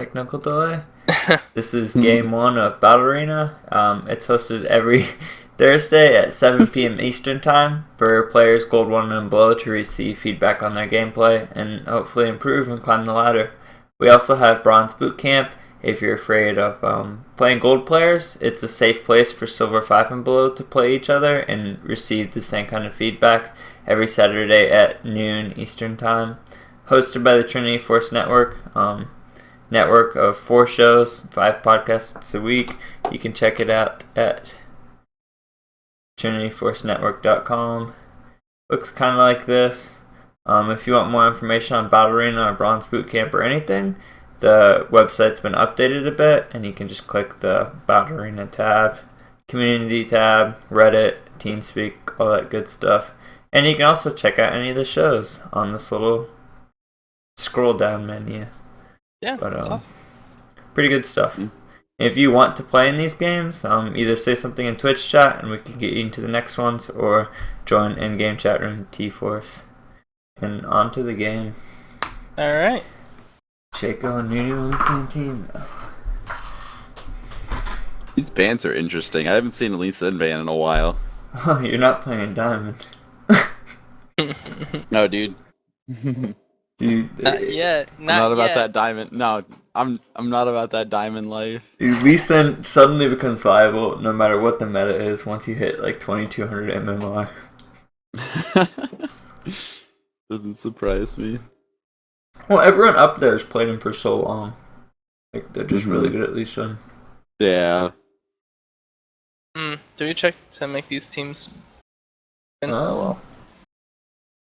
Technical delay. This is game one of Battle Arena. It's hosted every Thursday at 7 p.m. Eastern Time for players Gold 1 and below to receive feedback on their gameplay and hopefully improve and climb the ladder. We also have Bronze Boot Camp. If you're afraid of playing Gold players, it's a safe place for Silver 5 and below to play each other and receive the same kind of feedback every Saturday at noon Eastern Time. Hosted by the Trinity Force Network. Network of 4 shows, 5 podcasts a week. You can check it out at trinityforcenetwork.com. Looks kind of like this. If you want more information on Battle Arena or Bronze Boot Camp or anything, the website's been updated a bit, and you can just click the Battle Arena tab, Community tab, Reddit, TeamSpeak, all that good stuff. And you can also check out any of the shows on this little scroll down menu. Yeah, But that's awesome. pretty good stuff. If you want to play in these games, either say something in Twitch chat and we can get you into the next ones, or join in-game chat room T-Force. And on to the game. Alright. Chaco and Nunu on the same team. These bans are interesting. I haven't seen a Lee Sin ban in a while. Oh, you're not playing Diamond. No, dude. Dude, Not yet. I'm not about yet. that diamond. No, I'm not about that diamond life. Lee Sin suddenly becomes viable no matter what the meta is once you hit like 2200 MMR. Doesn't surprise me. Well, everyone up there has played him for so long. Like, they're just really good at Lee Sin. Yeah. Do we check to make these teams? Oh, well.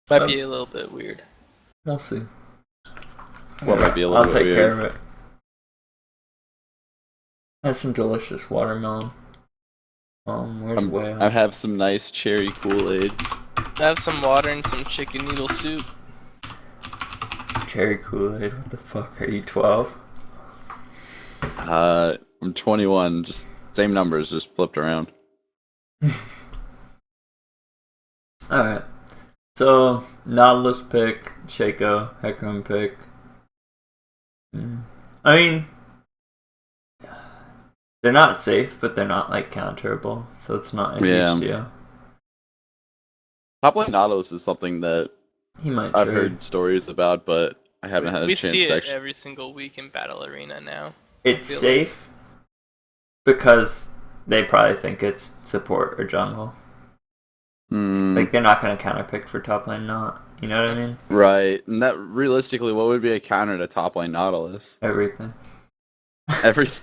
Might be a little bit weird. We'll see. What might be a little I'll bit take care weird. of it. That's some delicious watermelon. Where's Whale? I have some nice cherry Kool-Aid. I have some water and some chicken noodle soup. Cherry Kool-Aid, what the fuck? Are you 12? I'm 21. Just same numbers, just flipped around. Alright. So, Nautilus pick, Shaco, Hecarim pick. I mean, they're not safe, but they're not like counterable, so it's not a huge deal. Top lane Nautilus is something that He might I've trade. heard stories about, but I haven't had a We chance see to it actually. every single week in Battle Arena now. It's feel safe because they probably think it's support or jungle. Like, they're not going to counterpick for top lane not. You know what I mean? Right, and that realistically, what would be a counter to top lane Nautilus? Everything. Everything.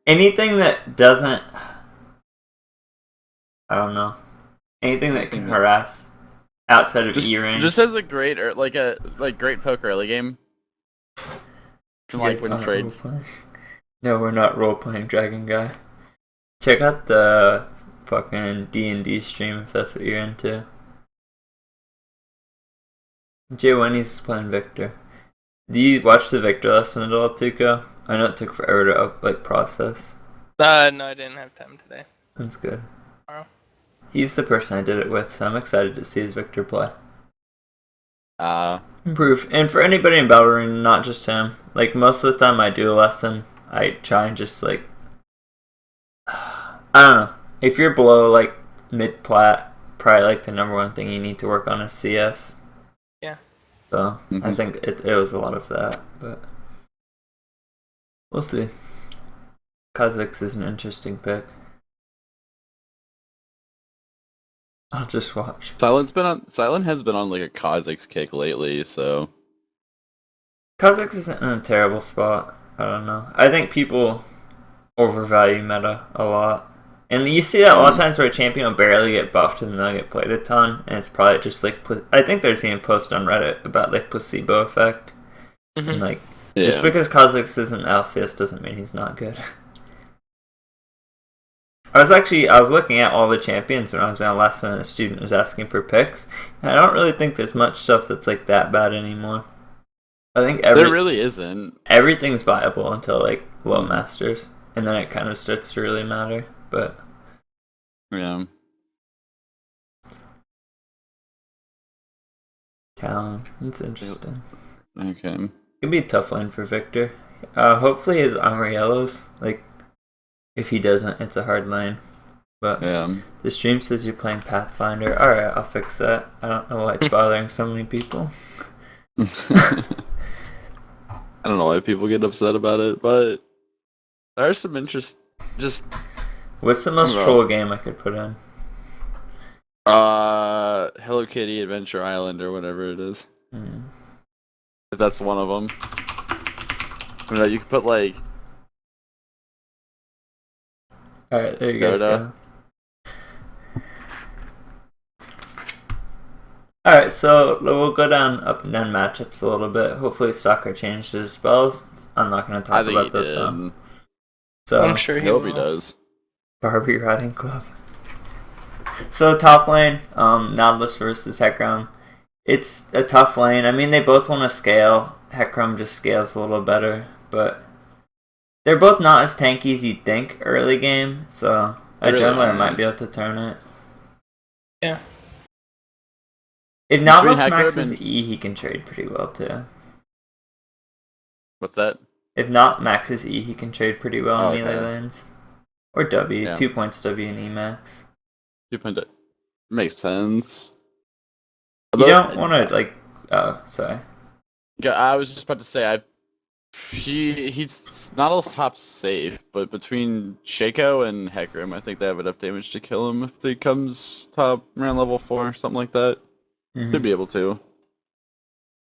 Anything that doesn't... I don't know. Anything that can harass outside of E-range. Just as a great great poke early game. Can like win trade. No, we're not role-playing Dragon Guy. Check out the fucking D&D stream if that's what you're into. Jay Winnie's playing Victor. Do you watch the Victor lesson at all, Tuco? I know it took forever to process. No, I didn't have time today. That's good. Tomorrow. He's the person I did it with, so I'm excited to see his Victor play. Improve. And for anybody in Battle Arena, not just him, like most of the time I do a lesson, I try and just like, I don't know. If you're below like mid-plat, probably like the number one thing you need to work on is CS. Yeah. So I think it was a lot of that, but we'll see. Kha'Zix is an interesting pick. I'll just watch. Silent has been on like a Kha'Zix kick lately, so Kha'Zix isn't in a terrible spot. I don't know. I think people overvalue meta a lot. And you see that a lot of times where a champion will barely get buffed and they'll get played a ton, and it's probably just like... I think there's even posts on Reddit about like placebo effect. And like, just because Kha'Zix isn't LCS doesn't mean he's not good. I was looking at all the champions when I was in a lesson and a student was asking for picks, and I don't really think there's much stuff that's like that bad anymore. I think there really isn't. Everything's viable until like low masters, and then it kind of starts to really matter. But yeah, Talon, it's interesting. Okay. It'd be a tough lane for Victor. Hopefully his armor yellows. Like, if he doesn't, it's a hard lane. But the stream says you're playing Pathfinder. Alright, I'll fix that. I don't know why it's bothering so many people. I don't know why people get upset about it, but there's some interest. Just what's the most troll game I could put in? Hello Kitty Adventure Island or whatever it is. If that's one of them. You know, you could put like. Alright, there you guys go. Alright, so we'll go down up and down matchups a little bit. Hopefully Stalker changed his spells. I'm not going to talk about that though. So, I'm sure he does. Barbie Riding Club. So top lane, Nautilus versus Hecarim. It's a tough lane. I mean, they both want to scale. Hecarim just scales a little better, but they're both not as tanky as you'd think early game, so a jungler might be able to turn it. Yeah. If Nautilus maxes E, he can trade pretty well too. What's that? If not maxes E, he can trade pretty well in melee lanes. Or W, 2 points W and E max. 2 points. Makes sense. You don't want to like. Oh, sorry. Yeah, I was just about to say he's Nautilus top safe, but between Shaco and Hecarim, I think they have enough damage to kill him if he comes top around level 4 or something like that. Should be able to.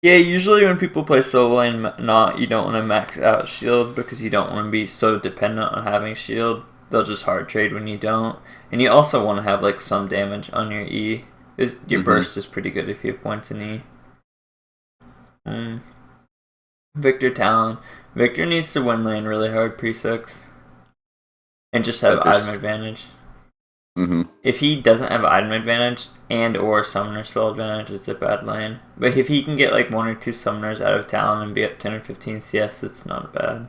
Yeah, usually when people play solo lane, you don't want to max out shield because you don't want to be so dependent on having shield. They'll just hard trade when you don't, and you also want to have like some damage on your E. Your burst is pretty good if you have points in E. Victor Talon. Victor needs to win lane really hard pre-6 and just have item advantage. If he doesn't have item advantage and or summoner spell advantage, it's a bad lane. But if he can get like 1 or 2 summoners out of Talon and be up 10 or 15 CS, it's not bad.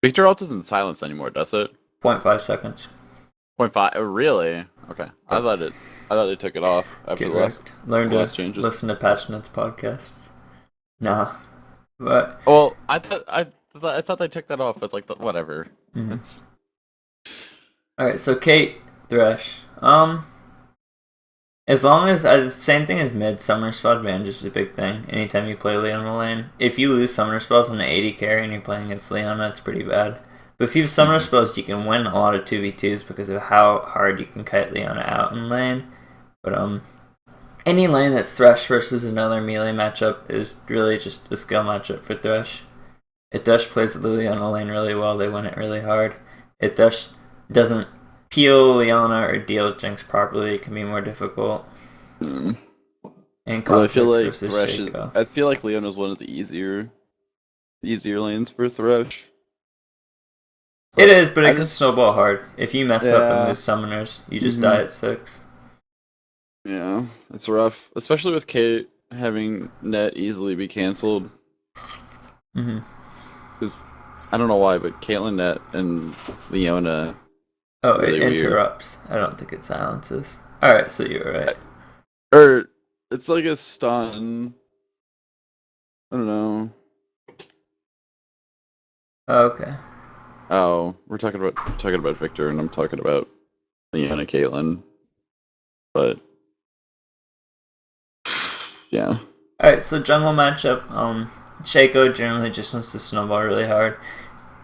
Victor ult isn't silenced anymore, does it? 0.5 seconds. 0.5? Oh, really? Okay. I thought they took it off after the last changes. Listen to Patch Notes podcasts. Nah. But well, I thought they took that off. It's like whatever. It's alright. So Kate Thresh. As long as same thing as mid, summoner spell advantage is a big thing. Anytime you play Leona lane, if you lose summoner spells on the 80 carry and you're playing against Leona, it's pretty bad. But if you have summoner spells, you can win a lot of 2v2s because of how hard you can kite Leona out in lane. But any lane that's Thresh versus another melee matchup is really just a skill matchup for Thresh. If Thresh plays the Leona lane really well, they win it really hard. If Thresh doesn't peel Leona or deal Jinx properly, it can be more difficult. And I feel like Thresh I feel like Leona's one of the easier lanes for Thresh. It is, but it can snowball hard. If you mess up and lose summoners, you just die at 6. Yeah, it's rough. Especially with Kate having net easily be cancelled. Because I don't know why, but Caitlyn net and Leona... Oh, really it interrupts. Weird. I don't think it silences. Alright, so you're right. Or, it's like a stun... I don't know. Oh, okay. Oh, we're talking about Victor, and I'm talking about Leona Caitlyn. But yeah. Alright, so jungle matchup. Shaco generally just wants to snowball really hard.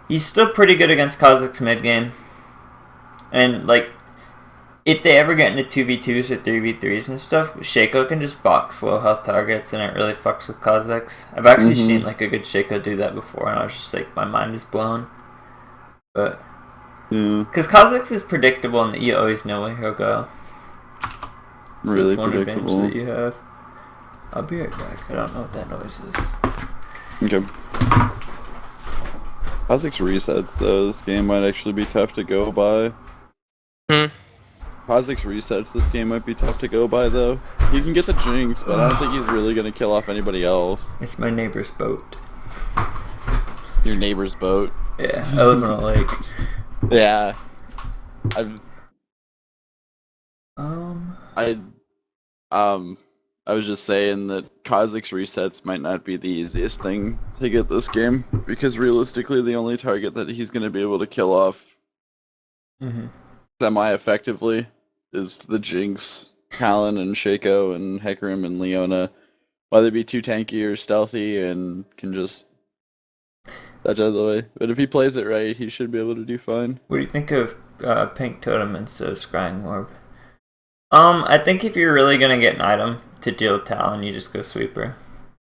He's still pretty good against Kha'Zix mid game. And like if they ever get into 2v2s or 3v3s and stuff, Shaco can just box low health targets and it really fucks with Kha'Zix. I've actually seen like a good Shaco do that before and I was just like, my mind is blown. But because Kha'Zix is predictable and you always know where he'll go. So really it's one predictable. Advantage that you have. I'll be right back. I don't know what that noise is. Okay. Kha'Zix resets though. This game might actually be tough to go by. Kha'Zix resets this game might be tough to go by though. He can get the Jinx, but I don't think he's really gonna kill off anybody else. It's my neighbor's boat. Your neighbor's boat? Yeah, I live on a lake. Yeah. I was just saying that Kha'Zix resets might not be the easiest thing to get this game, because realistically the only target that he's going to be able to kill off semi-effectively is the Jinx, Talon, and Shaco, and Hecarim, and Leona. Whether be too tanky or stealthy and can just dodge out of the way. But if he plays it right, he should be able to do fine. What do you think of Pink Totem instead of Scrying Orb? I think if you're really gonna get an item to deal with Talon, you just go Sweeper.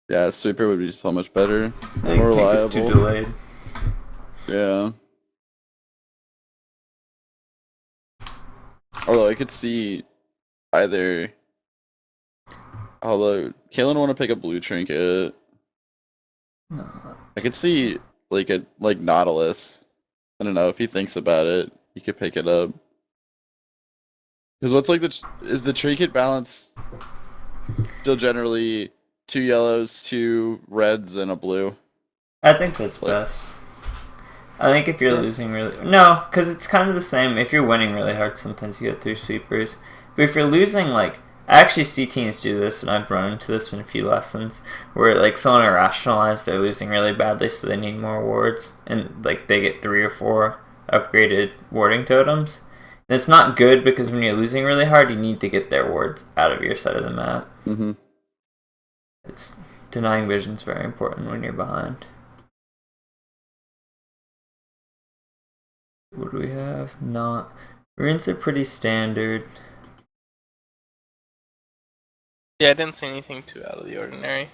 Yeah, Sweeper would be so much better. I think More Pink reliable. is too delayed. Yeah. Although I could see either. Although Kalen want to pick a blue trinket. No. I could see like Nautilus. I don't know if he thinks about it, he could pick it up. Because what's like is the trinket balance still generally 2 yellows, 2 reds, and a blue? I think that's best. I think if you're losing no, because it's kind of the same. If you're winning really hard, sometimes you get 3 sweepers. But if you're losing, like, I actually see teams do this, and I've run into this in a few lessons, where like someone will rationalize they're losing really badly, so they need more wards, and like they get 3 or 4 upgraded warding totems. And it's not good because when you're losing really hard, you need to get their wards out of your side of the map. It's denying vision's very important when you're behind. What do we have? Not runes are pretty standard. Yeah, I didn't see anything too out of the ordinary.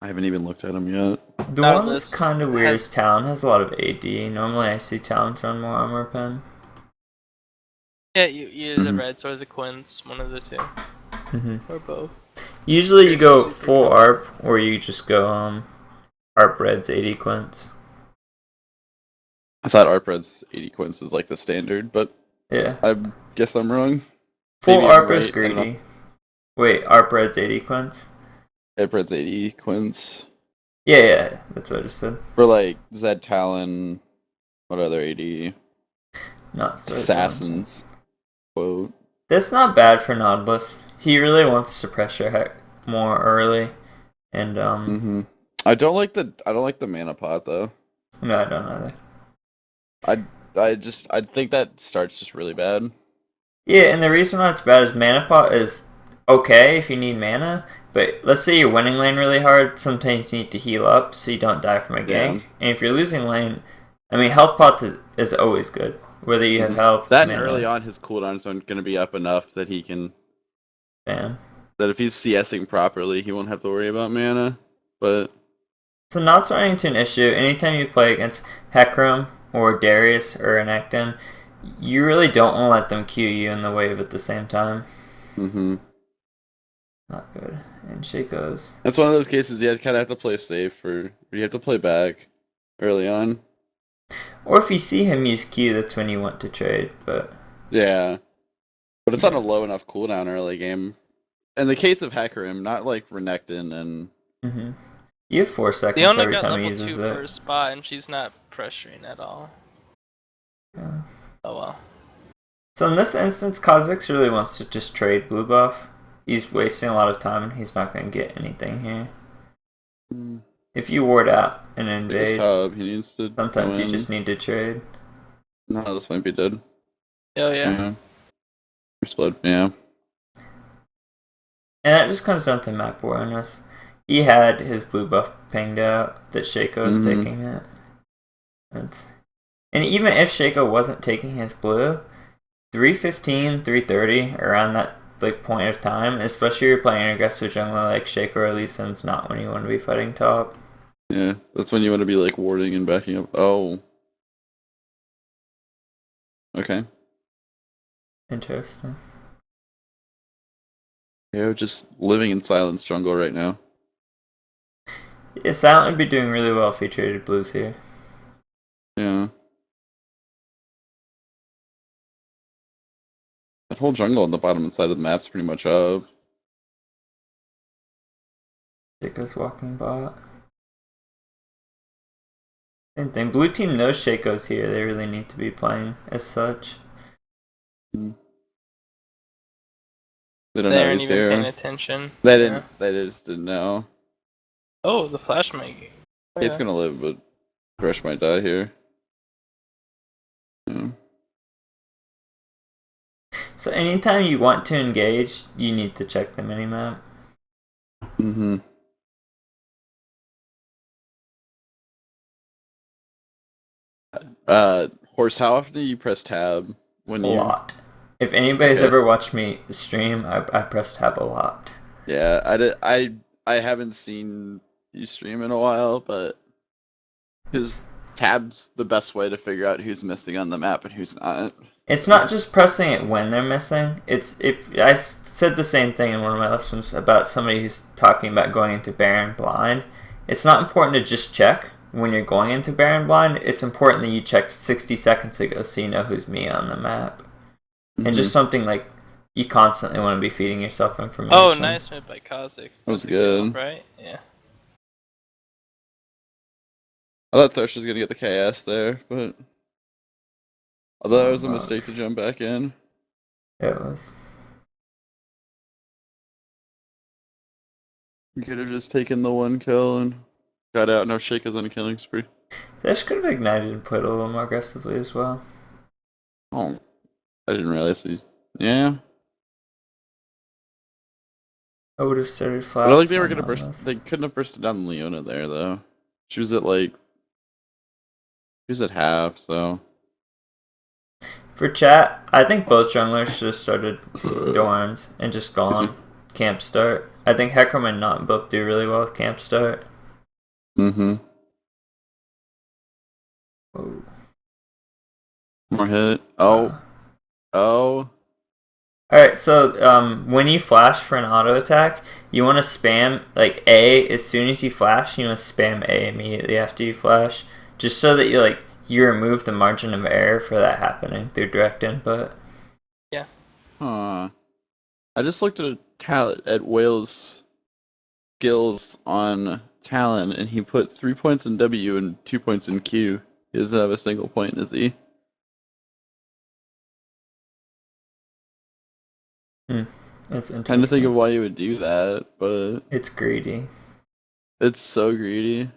I haven't even looked at him yet. The one that's kind of weird is Talon. Has a lot of AD. Normally I see Talons run more armor pen. Yeah, either the Reds or the Quins, one of the two. Or both. Usually you go full ARP, or you just go ARP Reds 80 Quins. I thought ARP Reds 80 Quins was like the standard, but yeah, I guess I'm wrong. Full ARP is greedy. Wait, ARP Reds 80 Quins? ARP Reds 80 Quins. Yeah, that's what I just said. For like Zed Talon, what other 80? Not Assassins. Quote. That's not bad for Nautilus. He really wants to pressure Heck more early, and I don't like the mana pot though. No, I don't either. I think that starts just really bad. Yeah, and the reason why it's bad is mana pot is okay if you need mana, but let's say you're winning lane really hard, sometimes you need to heal up so you don't die from a gank. And if you're losing lane, I mean, health pot is always good, whether you have health. That and early on, his cooldowns aren't going to be up enough that he can. Bam. That if he's CSing properly, he won't have to worry about mana. But so not running into an issue. Anytime you play against Hecarim or Darius or an Ekton, you really don't want to let them Q you in the wave at the same time. Not good. And Shaco's. That's one of those cases you kind of have to play safe, or you have to play back early on. Or if you see him use Q, that's when you want to trade. But yeah, but it's on a low enough cooldown early game. In the case of Hecarim, not like Renekton and. You have 4 seconds every time he uses it. Leona got level 2 for a spot, and she's not pressuring at all. Yeah. Oh well. So in this instance, Kha'Zix really wants to just trade blue buff. He's wasting a lot of time, and he's not going to get anything here. If you ward out and invade, he needs to sometimes you just need to trade. No, this might be dead. Oh yeah. Explode, yeah. And that just comes down to map awareness. He had his blue buff pinged out that Shaco is taking it. And even if Shaco wasn't taking his blue, 315, 330, around that like point of time, especially if you're playing an aggressive jungler like Shaco or Lee Sin's not when you want to be fighting top. Yeah, that's when you want to be like warding and backing up. Oh. Okay. Interesting. Yeah, just living in silence jungle right now. Yeah, Silent would be doing really well if he traded blues here. Yeah. That whole jungle on the bottom side of the map's pretty much up. Shaco's walking bot. Same thing. Blue team knows Shaco's here. They really need to be playing as such. They don't They know aren't he's even paying here. attention. They Yeah. didn't. They just didn't know. Oh, the flash might. Oh, Kate's yeah. gonna live, but Thresh might die here. Yeah. So anytime you want to engage, you need to check the minimap. Mm-hmm. Horse, how often do you press tab when A you? lot. If anybody's Okay. ever watched me stream, I press tab a lot. Yeah, I haven't seen you stream in a while, but because tab's the best way to figure out who's missing on the map and who's not. It's So. not just pressing it when they're missing. It's if I said the same thing in one of my lessons about somebody who's talking about going into Baron blind. It's not important to just check when you're going into Baron blind. It's important that you checked 60 seconds ago so you know who's me on the map. Mm-hmm. And just something like you constantly want to be feeding yourself information. Oh, nice move by Kha'Zix. That was That's good. Kill, right? Yeah. I thought Thresh was gonna get the KS there, but although it was a Almost. mistake to jump back in. It was. You could have just taken the one kill and got out. No shakers on a killing spree. Dash could have ignited and played a little more aggressively as well. Oh, I didn't realize he. Yeah. I would have started flash. I don't think they were gonna on burst. those. They couldn't have bursted down Leona there though. She was at like. She was at half, so. For chat, I think both junglers should have started Dorns and just gone camp start. I think Hecarim and Not both do really well with camp start. Mm-hmm. Oh. More hit. Oh. Oh. Alright, so when you flash for an auto attack, you want to spam like A as soon as you flash. You want to spam A immediately after you flash, just so that you remove the margin of error for that happening through direct input. Yeah. Huh. I just looked at Whale's skills on Talon, and he put 3 points in W and 2 points in Q. He doesn't have a single point in his E. It's interesting. Trying to think of why you would do that, but It's greedy. it's so greedy.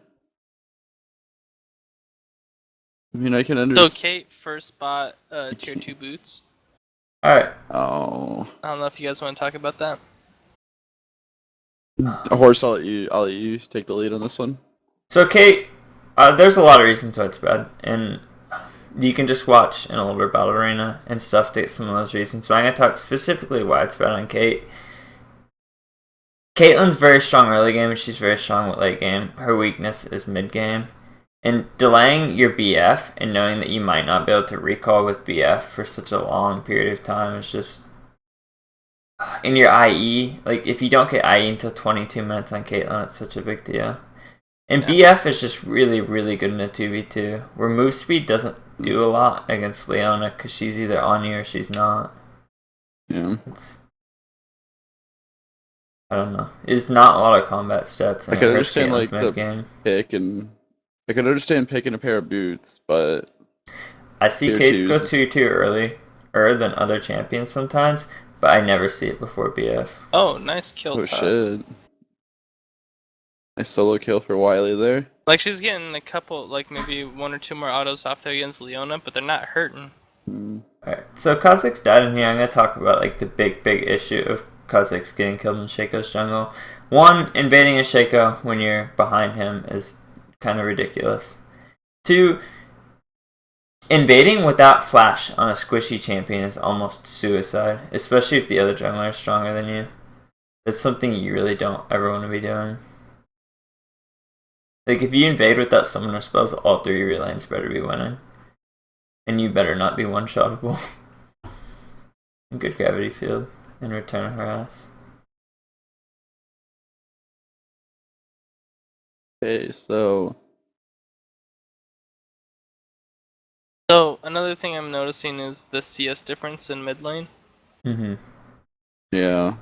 I mean, I can understand. So Kate first bought tier 2 boots. Alright. Oh. I don't know if you guys want to talk about that. A horse, I'll let you take the lead on this one. So Kate, there's a lot of reasons why it's bad, and you can just watch an older Battle Arena and stuff to get some of those reasons. So I'm going to talk specifically why it's bad on Kate. Caitlyn's very strong early game, and she's very strong with late game. Her weakness is mid game. And delaying your BF and knowing that you might not be able to recall with BF for such a long period of time is just... In your IE, like if you don't get IE until 22 minutes on Caitlyn, it's such a big deal. And BF is just really, really good in a 2v2, where move speed doesn't do a lot against Leona because she's either on you or she's not. Yeah. I don't know. There's not a lot of combat stats in I can it. understand like the game. pick, and I can understand picking a pair of boots, but I see Kate's go 2-2 earlier than other champions sometimes, but I never see it before BF. Oh, nice kill. Oh shit. Nice solo kill for Wiley there. Like she's getting a couple, like maybe 1 or 2 more autos off there against Leona, but they're not hurting. Alright, so Kha'Zix died in here. I'm going to talk about like the big issue of Kha'Zix getting killed in Shaco's jungle. One, invading a Shaco when you're behind him is kind of ridiculous. Two, invading without flash on a squishy champion is almost suicide, especially if the other jungler is stronger than you. It's something you really don't ever want to be doing. Like, if you invade without summoner spells, all 3 of your lanes better be winning. And you better not be one-shottable. Good gravity field and return harass. Okay, so another thing I'm noticing is the CS difference in mid lane. yeah,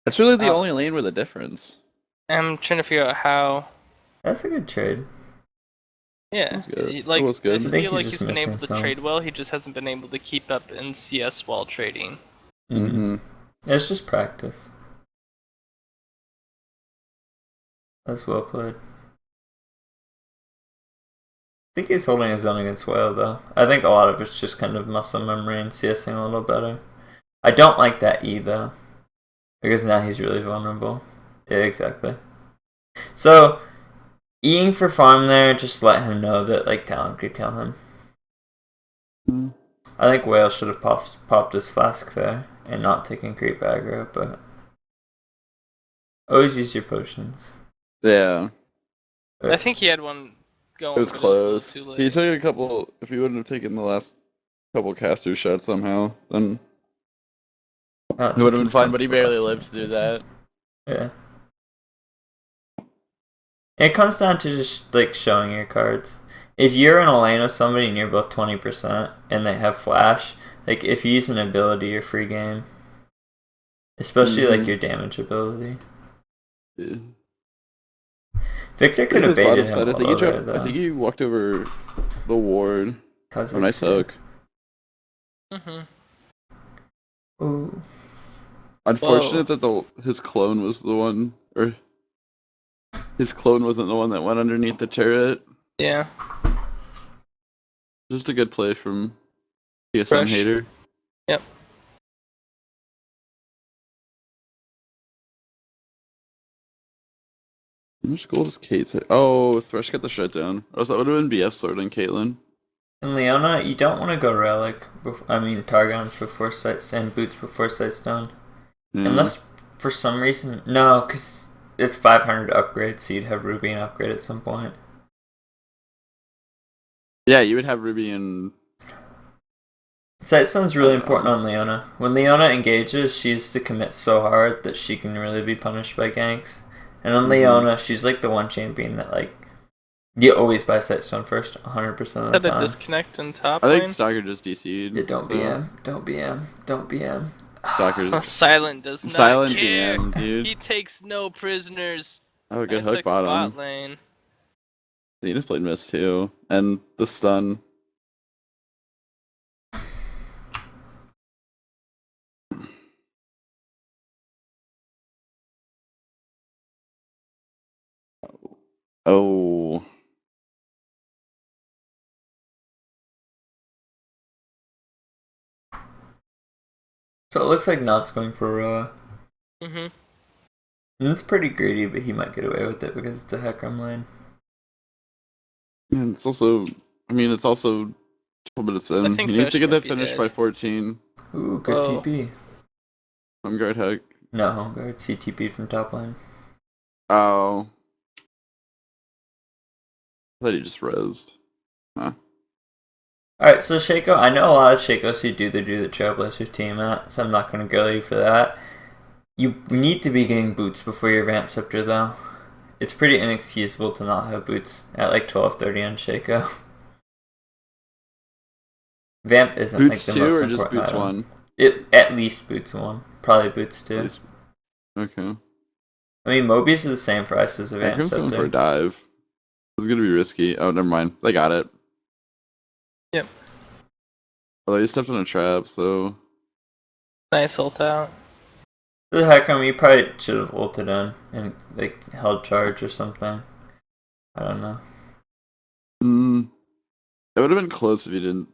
that's really the only lane with a difference. I'm trying to figure out how. That's a good trade. Yeah, That's good. like That was good. I I think feel like he's he's just been able missing to some. trade well. He just hasn't been able to keep up in CS while trading. Mm-hmm. It's just practice. That's well played. I think he's holding his own against Whale, though. I think a lot of it's just kind of muscle memory and CSing a little better. I don't like that E, though. Because now he's really vulnerable. Yeah, exactly. So, Eing for farm there, just let him know that, like, talent could kill him. Mm. I think Whale should have popped his flask there and not taken creep aggro, but always use your potions. Yeah. But I think he had one going. It was but close. It was a little He too late. took a couple. If he wouldn't have taken the last couple caster shots somehow, then it would have been fine. But he barely lived to do that. Yeah. It comes down to just like showing your cards. If you're in a lane with somebody and you're both 20% and they have flash, like if you use an ability, you're free game. Especially like your damage ability. Yeah. Victor could have baited him. I think he dropped. I think he walked over the ward. Oh, nice hook. Ooh. Unfortunate that his clone was the one, or his clone wasn't the one that went underneath the turret. Yeah. Just a good play from TSM hater. Yep. How much gold does Kate say? Oh, Thresh got the shutdown. Oh, so that would have been BF sorting Caitlyn. In Leona, you don't want to go Relic. Targons before sights and Boots before Sightstone. Yeah. Unless for some reason, no, because it's 500 upgrade, so you'd have Ruby and upgrade at some point. Yeah, you would have Ruby and. Sightstone's really important on Leona. When Leona engages, she has to commit so hard that she can really be punished by ganks. And on Leona, she's like the one champion that like you always buy Sightstone first, 100% of the time. Had a disconnect in top I lane. think Stalker just DC'd. Yeah, don't BM. Don't BM. Don't BM. Stalker. Silent does not Silent care. BM, dude. He takes no prisoners. Oh, good Nice hook bottom. Bot lane. Zenith played miss too, and the stun. Oh. So it looks like Not's going for Roa. Mm-hmm. And it's pretty greedy, but he might get away with it because it's a Hecarim lane. And it's also, I mean, it's also 12 minutes in. He needs to get that finished by 14. Ooh, good TP. Home guard hack. No, home guard. CTP from top lane. Oh. I thought he just rezzed. Huh. Alright, so Shaco, I know a lot of Shakos who do the Trailblazer team at, so I'm not going to grill you for that. You need to be getting boots before your Vamp Scepter, though. It's pretty inexcusable to not have boots at like 12:30 on Shaco. Vamp isn't boots like the two most or important just boots item. one? At least boots one. Probably boots two. Okay. I mean, Mobius is the same price as a Vamp Hecarim's going for a Scepter. dive. This is going to be risky. Oh, never mind. They got it. Yep. Although he stepped on a trap, so. Nice ult out. So Hecarim, you probably should have ulted in and like held charge or something. I don't know. It would have been close if he didn't.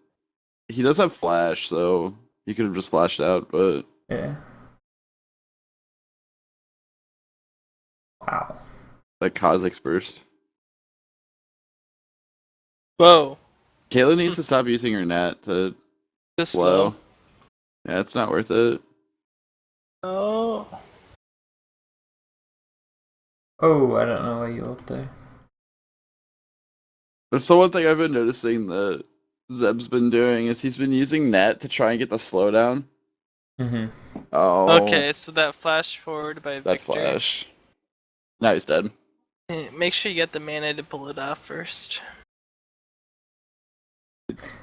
He does have flash, so he could have just flashed out, but. Yeah. Wow. Like Kha'Zix burst. Whoa. Caitlyn needs to stop using her net to slow. Yeah, it's not worth it. Oh. Oh, I don't know why you ult there. That's the one thing I've been noticing that Zeb's been doing is he's been using net to try and get the slowdown. Oh. Okay, so that flash forward by Victor. That flash. Now he's dead. Make sure you get the mana to pull it off first.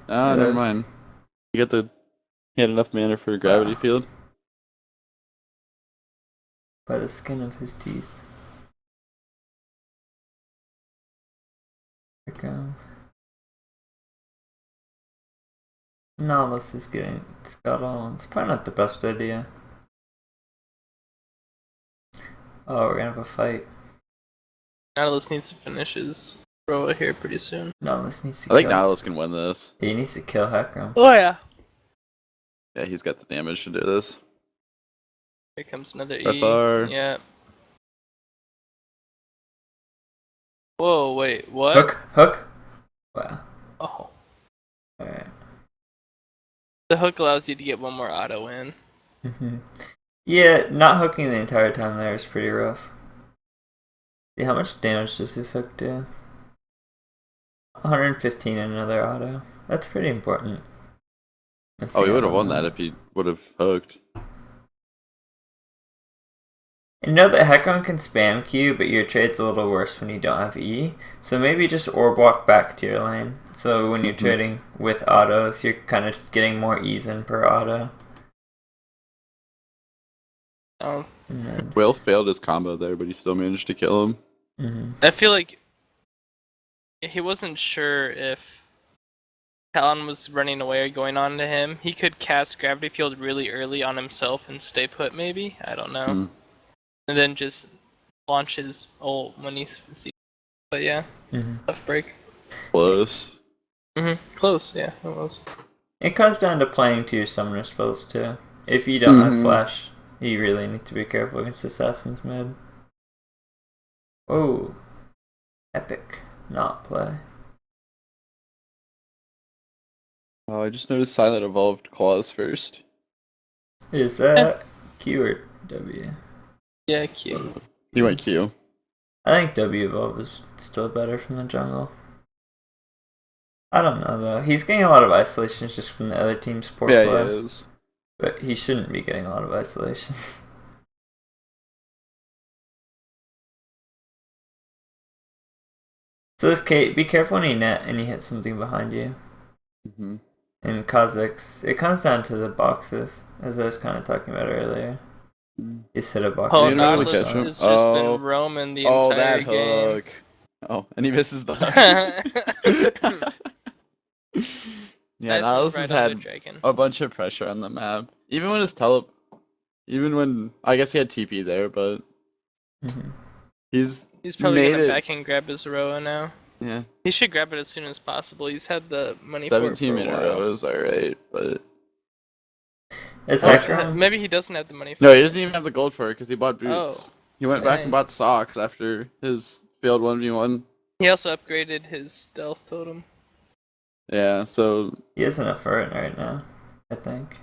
Oh, never mind. He had enough mana for a gravity field. By the skin of his teeth. Nihilus is getting Scuttle. It's probably not the best idea. Oh, we're gonna have a fight. Nautilus needs to finish his Roa here pretty soon. Nautilus needs to I think kill. Nautilus can win this. He needs to kill Hecarim. Oh yeah. Yeah, he's got the damage to do this. Here comes another E. Press R. Yeah. Whoa, wait, what? Hook. Wow. Oh. Alright. The hook allows you to get one more auto in. Yeah, not hooking the entire time there is pretty rough. See, how much damage does this hook do? 115 in another auto. That's pretty important. Oh, he would have won that if he would have hooked. You know that Hecarim can spam Q, but your trade's a little worse when you don't have E. So maybe just orb walk back to your lane. So when you're trading with autos, you're kind of getting more E's in per auto. Oh. Will failed his combo there, but he still managed to kill him. I feel like he wasn't sure if Talon was running away or going on to him. He could cast Gravity Field really early on himself and stay put, maybe? I don't know. And then just launch his ult when he sees. But yeah, tough break. Close. Close, yeah, it was. It comes down to playing to your summoner spells too. If you don't have flash, you really need to be careful against Assassin's mid. Oh, epic not play. Oh, I just noticed Silent evolved claws first. Is that Q or W? Yeah, Q. He went Q. I think W evolve is still better from the jungle. I don't know though. He's getting a lot of isolations just from the other team's poor play. Yeah, he is. But he shouldn't be getting a lot of isolations. So this Kate, be careful when you net and you hit something behind you. In Kazakhs, it comes down to the boxes, as I was kind of talking about earlier. He's hit a box. Oh, You know, really Nautilus catch him? has just been roaming the entire that game. hook. Oh, and he misses the hook. Yeah, Nice Nautilus move has right onto had Dragon. a bunch of pressure on the map. Even when his even when I guess he had TP there, but he's probably made gonna it. back and grab his Roa now. Yeah, He should grab it as soon as possible. He's had the money for it for 17 a in a while. row is alright, but Is Oh, Hecarim? maybe he doesn't have the money for no, it. he doesn't even have the gold for it because he bought boots. Oh, He went back and dang. bought socks after his failed 1v1. He also upgraded his stealth totem. Yeah, so He has enough for it right now, I think.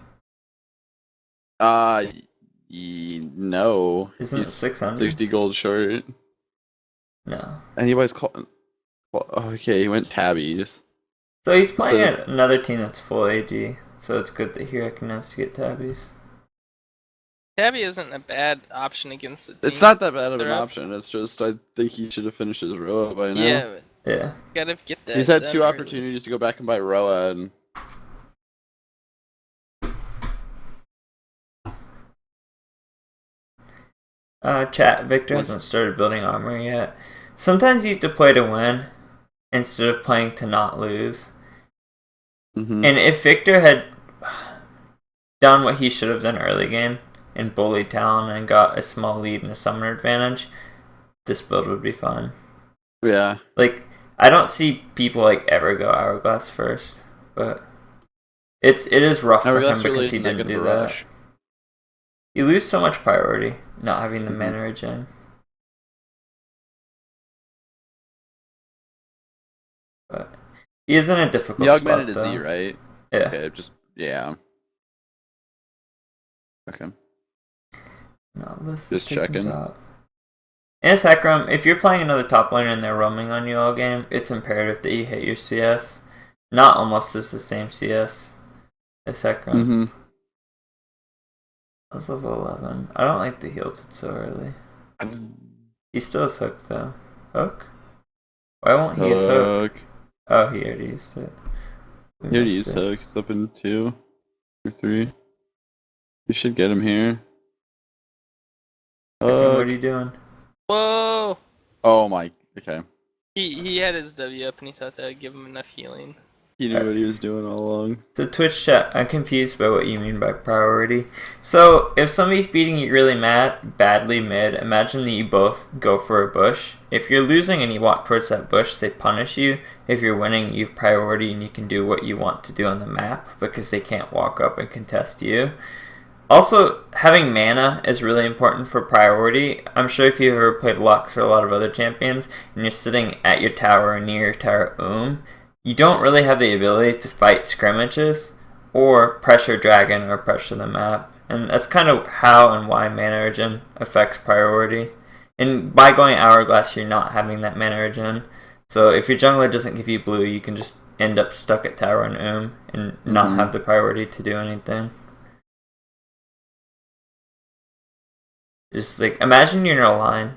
no. Isn't it He's 600? 60 gold short. No. Anybody's calling. Well, okay, he went tabbies. So he's playing So- at another team that's full AD, so it's good that he recognized to get tabbies. Tabby isn't a bad option against the team. It's not that bad of an They're up. option. It's just I think he should have finished his Roa by now. Yeah, but Yeah. gotta get that. He's had done 2 early. opportunities to go back and buy Roa, and Chat, Victor What's- hasn't started building armor yet. Sometimes you have to play to win instead of playing to not lose. And if Victor had done what he should have done early game and bullied Talon and got a small lead and a summoner advantage, this build would be fine. yeah. Like, I don't see people like ever go Hourglass first, but it is rough for him Hourglass really because he isn't that didn't good of do a that. rush. You lose so much priority not having the mana regen. But he is in a difficult He spot augmented his though. E, right? Yeah. Okay, yeah. Okay. No, let's Just take him checking. top. And it's Hecarim, if you're playing another top laner and they're roaming on you all game, it's imperative that you hit your CS. Not almost as the same CS as Hecarim. I was level 11. I don't like the heal tilted so early. He still has hook though. Hook? Why won't he use hook? Oh, he already used it. We He already missed used it. hook. It's up in 2 or 3. We should get him here. Hecarim, what are you doing? Whoa! Oh my. Okay. He had his W up and he thought that would give him enough healing. He knew what he was doing all along. So Twitch chat, I'm confused by what you mean by priority. So if somebody's beating you really badly mid, imagine that you both go for a bush. If you're losing and you walk towards that bush, they punish you. If you're winning, you have priority and you can do what you want to do on the map because they can't walk up and contest you. Also, having mana is really important for priority. I'm sure if you've ever played Lux or a lot of other champions and you're sitting at your tower or near your tower, you don't really have the ability to fight scrimmages or pressure dragon or pressure the map. And that's kind of how and why mana regen affects priority. And by going hourglass, you're not having that mana regen. So if your jungler doesn't give you blue, you can just end up stuck at tower and not have the priority to do anything. Just like imagine you're in a line,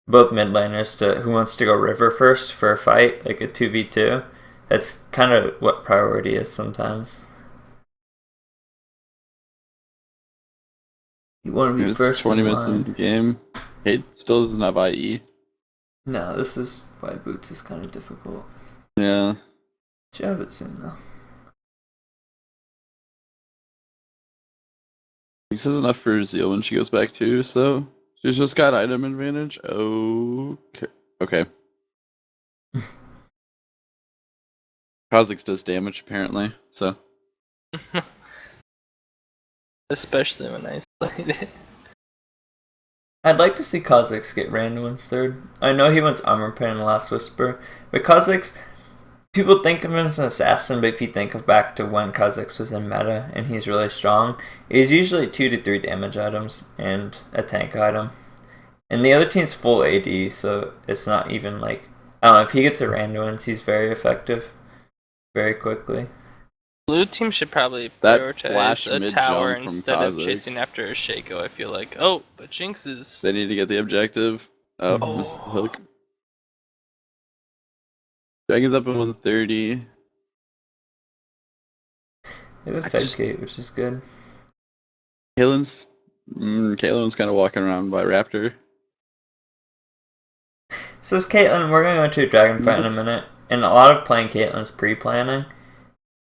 both mid laners to who wants to go river first for a fight, like a 2v2. That's kind of what priority is sometimes. You want to be first. 20 minutes in the game. Kate still doesn't have IE. No, this is why boots is kind of difficult. Yeah. Should have it soon though. This is enough for Zeal when she goes back too, so she's just got item advantage. Okay. Kha'Zix does damage apparently, so. Especially when I played it. I'd like to see Kha'Zix get Randuin's third. I know he went Armor Pen in the Last Whisper, but Kha'Zix, people think of him as an assassin, but if you think of back to when Kha'Zix was in meta and he's really strong, he's usually 2 to 3 damage items and a tank item. And the other team's full AD, so it's not even like, I don't know, if he gets a Randuin's, he's very effective very quickly. Blue team should probably That prioritize flash a mid tower jump from instead of Kha'Zix. chasing after a Shaco, I feel like. Oh, but Jinx is... They need to get the objective. Oh, Oh. missed the hook. Dragon's up at 130. They have a Fed Gate, which is good. Caitlin's kind of walking around by Raptor. So it's Caitlyn, we're going to go into a dragon fight in a minute, and a lot of playing Caitlyn's pre-planning.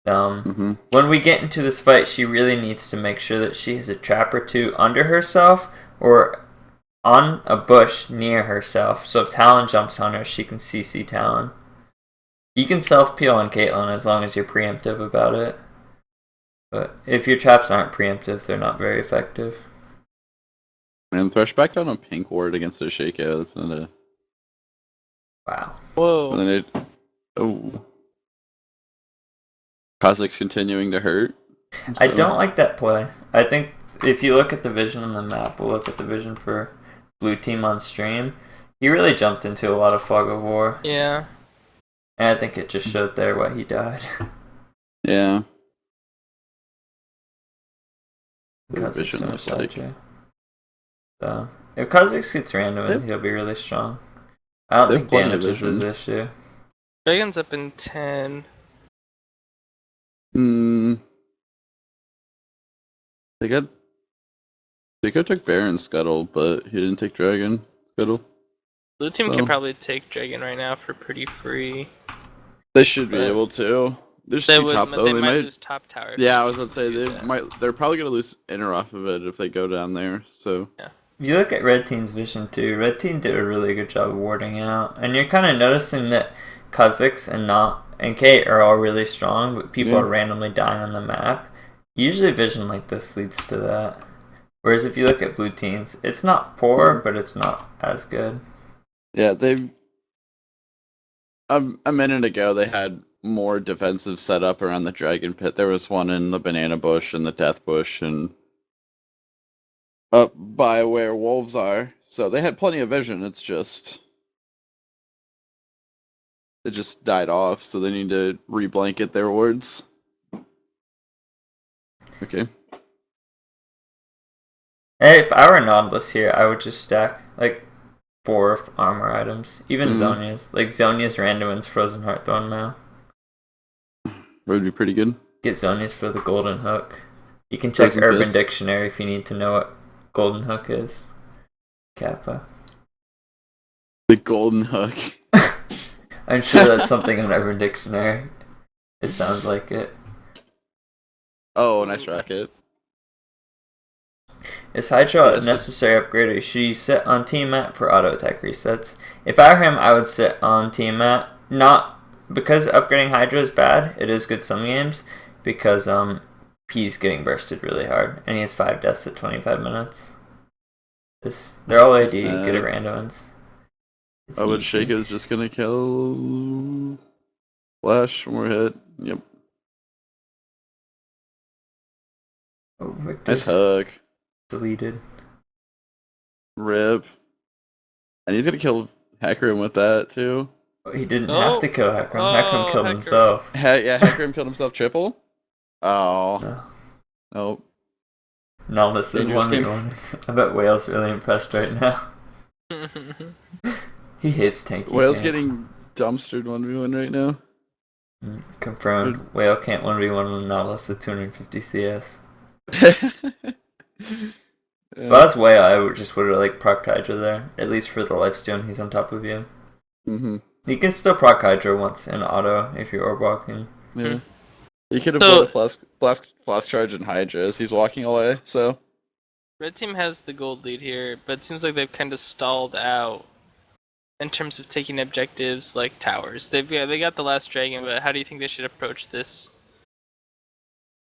When we get into this fight, she really needs to make sure that she has a trap or two under herself or on a bush near herself. So if Talon jumps on her, she can CC Talon. You can self-peel on Caitlyn as long as you're preemptive about it. But if your traps aren't preemptive, they're not very effective. And Thresh back down a pink ward against a Shaco. That's not a... Wow. Whoa. And then oh. Kha'Zix continuing to hurt. I don't like that play. I think if you look at the vision on the map, we'll look at the vision for blue team on stream. He really jumped into a lot of fog of war. Yeah. And I think it just showed there why he died. Yeah. Kha'Zix Vision on looks the side like. here. So if Kha'Zix gets random, Yep. he'll be really strong. I don't They think have plenty of damage is his vision. issue. Dragon's up in 10. Shaco took Baron Scuttle, but he didn't take Dragon Scuttle. Blue team So- can probably take Dragon right now for pretty free. They should be But- able to. They're They too would, top but though. they They might might. lose top tower. if Yeah, I they was gonna say do they that. might. They're probably gonna lose inner off of it if they go down there. So If you look at Red Team's vision too, Red Team did a really good job of warding out. And you're kind of noticing that Kha'Zix and Kate are all really strong, but people Yeah. are randomly dying on the map. Usually vision like this leads to that. Whereas if you look at blue teams, it's not poor, but it's not as good. yeah, they've. A minute ago, they had more defensive setup around the Dragon Pit. There was one in the Banana Bush and the Death Bush and up by where wolves are. So they had plenty of vision. It's just it just died off. So they need to re-blanket their wards. Okay. Hey, if I were Nautilus here, I would just stack like 4 armor items. Even Zonia's. Like Zonia's Randuin's Frozen Heartthorn now. Would be pretty good. Get Zonia's for the Golden Hook. You can check Frozen Urban Fist. Dictionary if you need to know what Golden Hook is. Kappa. The Golden Hook. I'm sure that's something on Urban Dictionary. It sounds like it. Oh, nice racket. Is Hydra a Yes, necessary upgrade, or should you sit on team mat for auto attack resets? If I were him, I would sit on team mat. Not because upgrading Hydra is bad. It is good some games because he's getting bursted really hard, and he has 5 deaths at 25 minutes. They're all AD, good at randoms. Oh, but Shaco's just gonna kill. Flash, one more hit. Yep. Oh, Victor. Nice hook. Deleted. Rip. And he's gonna kill Hecarim with that too. Oh, he didn't have to kill Hecarim. Hecarim killed Hecarim. himself. Yeah, Hecarim killed himself triple. Oh. No. Nope. No, this is Dangerous 1v1. I bet Whale's really impressed right now. He hates tanky. Whale's tanks. getting dumpstered 1v1 right now. Confirmed. Whale can't 1v1 on a Nautilus with 250 CS. If I was Whale, I just would have like proc Hydra there. At least for the lifesteal, he's on top of you. Mm-hmm. You can still proc Hydra once in auto if you're orb walking. Yeah. He could have put a flask charge in Hydra as he's walking away, so. Red team has the gold lead here, but it seems like they've kind of stalled out in terms of taking objectives like towers. They got the last dragon, but how do you think they should approach this?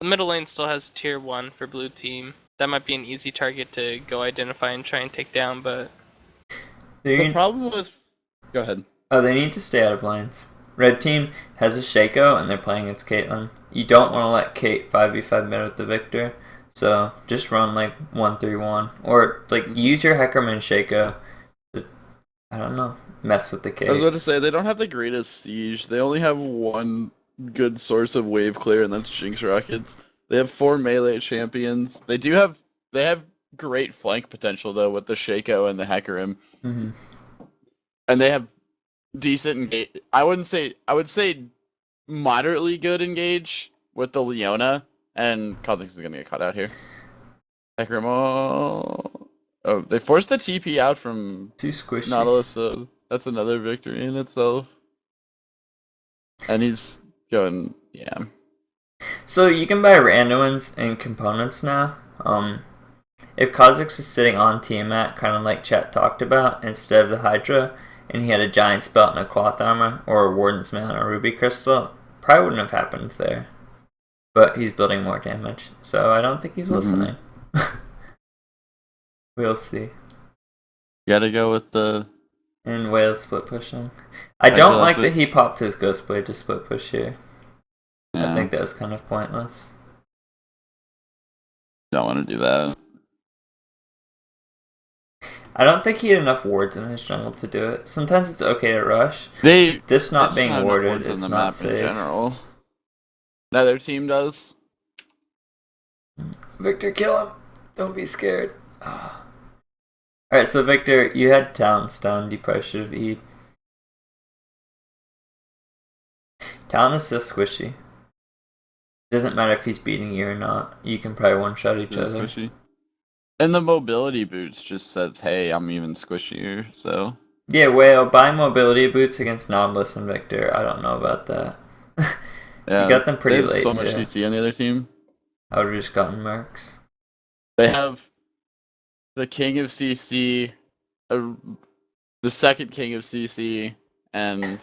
The middle lane still has tier 1 for blue team. That might be an easy target to go identify and try and take down, but... The problem with... Go ahead. Oh, they need to stay out of lanes. Red team has a Shaco, and they're playing against Caitlyn. You don't want to let Kate 5v5 mid with the Victor, so just run like 1-3-1. Or like use your Hecarim and Shaco to, I don't know, mess with the Kate. I was about to say, they don't have the greatest siege. They only have one good source of wave clear, and that's Jinx Rockets. They have 4 melee champions. They have great flank potential though with the Shaco and the Hecarim. Mm-hmm. And they have decent engage. I would say moderately good engage with the Leona, and Kha'Zix is gonna get caught out here. Hecarim, oh, they forced the TP out from Too squishy. Nautilus, so that's another victory in itself. And he's going, yeah. So you can buy random ones and components now. If Kha'Zix is sitting on Tiamat, kind of like Chat talked about, instead of the Hydra, and he had a Giant's Belt and a Cloth Armor, or a Warden's Mail and a Ruby Crystal, probably wouldn't have happened there. But he's building more damage, so I don't think he's listening. We'll see. You gotta go with the... And Whale's split pushing. I don't like that he popped his Ghost Blade to split push here. Yeah. I think that was kind of pointless. Don't want to do that. I don't think he had enough wards in his jungle to do it. Sometimes it's okay to rush. This not being warded, it's not safe. In general. Another team does. Victor, kill him. Don't be scared. Alright, so Victor, you had Talon stunned. You probably should have E'd. Talon is so squishy. Doesn't matter if he's beating you or not. You can probably one-shot each other. Squishy. And the mobility boots just says, hey, I'm even squishier, so... Yeah, Whale, buy mobility boots against Nautilus and Victor. I don't know about that. Yeah, you got them pretty late, so much too. CC on the other team. I would have just gotten Mercs. They have the king of CC, the second king of CC, and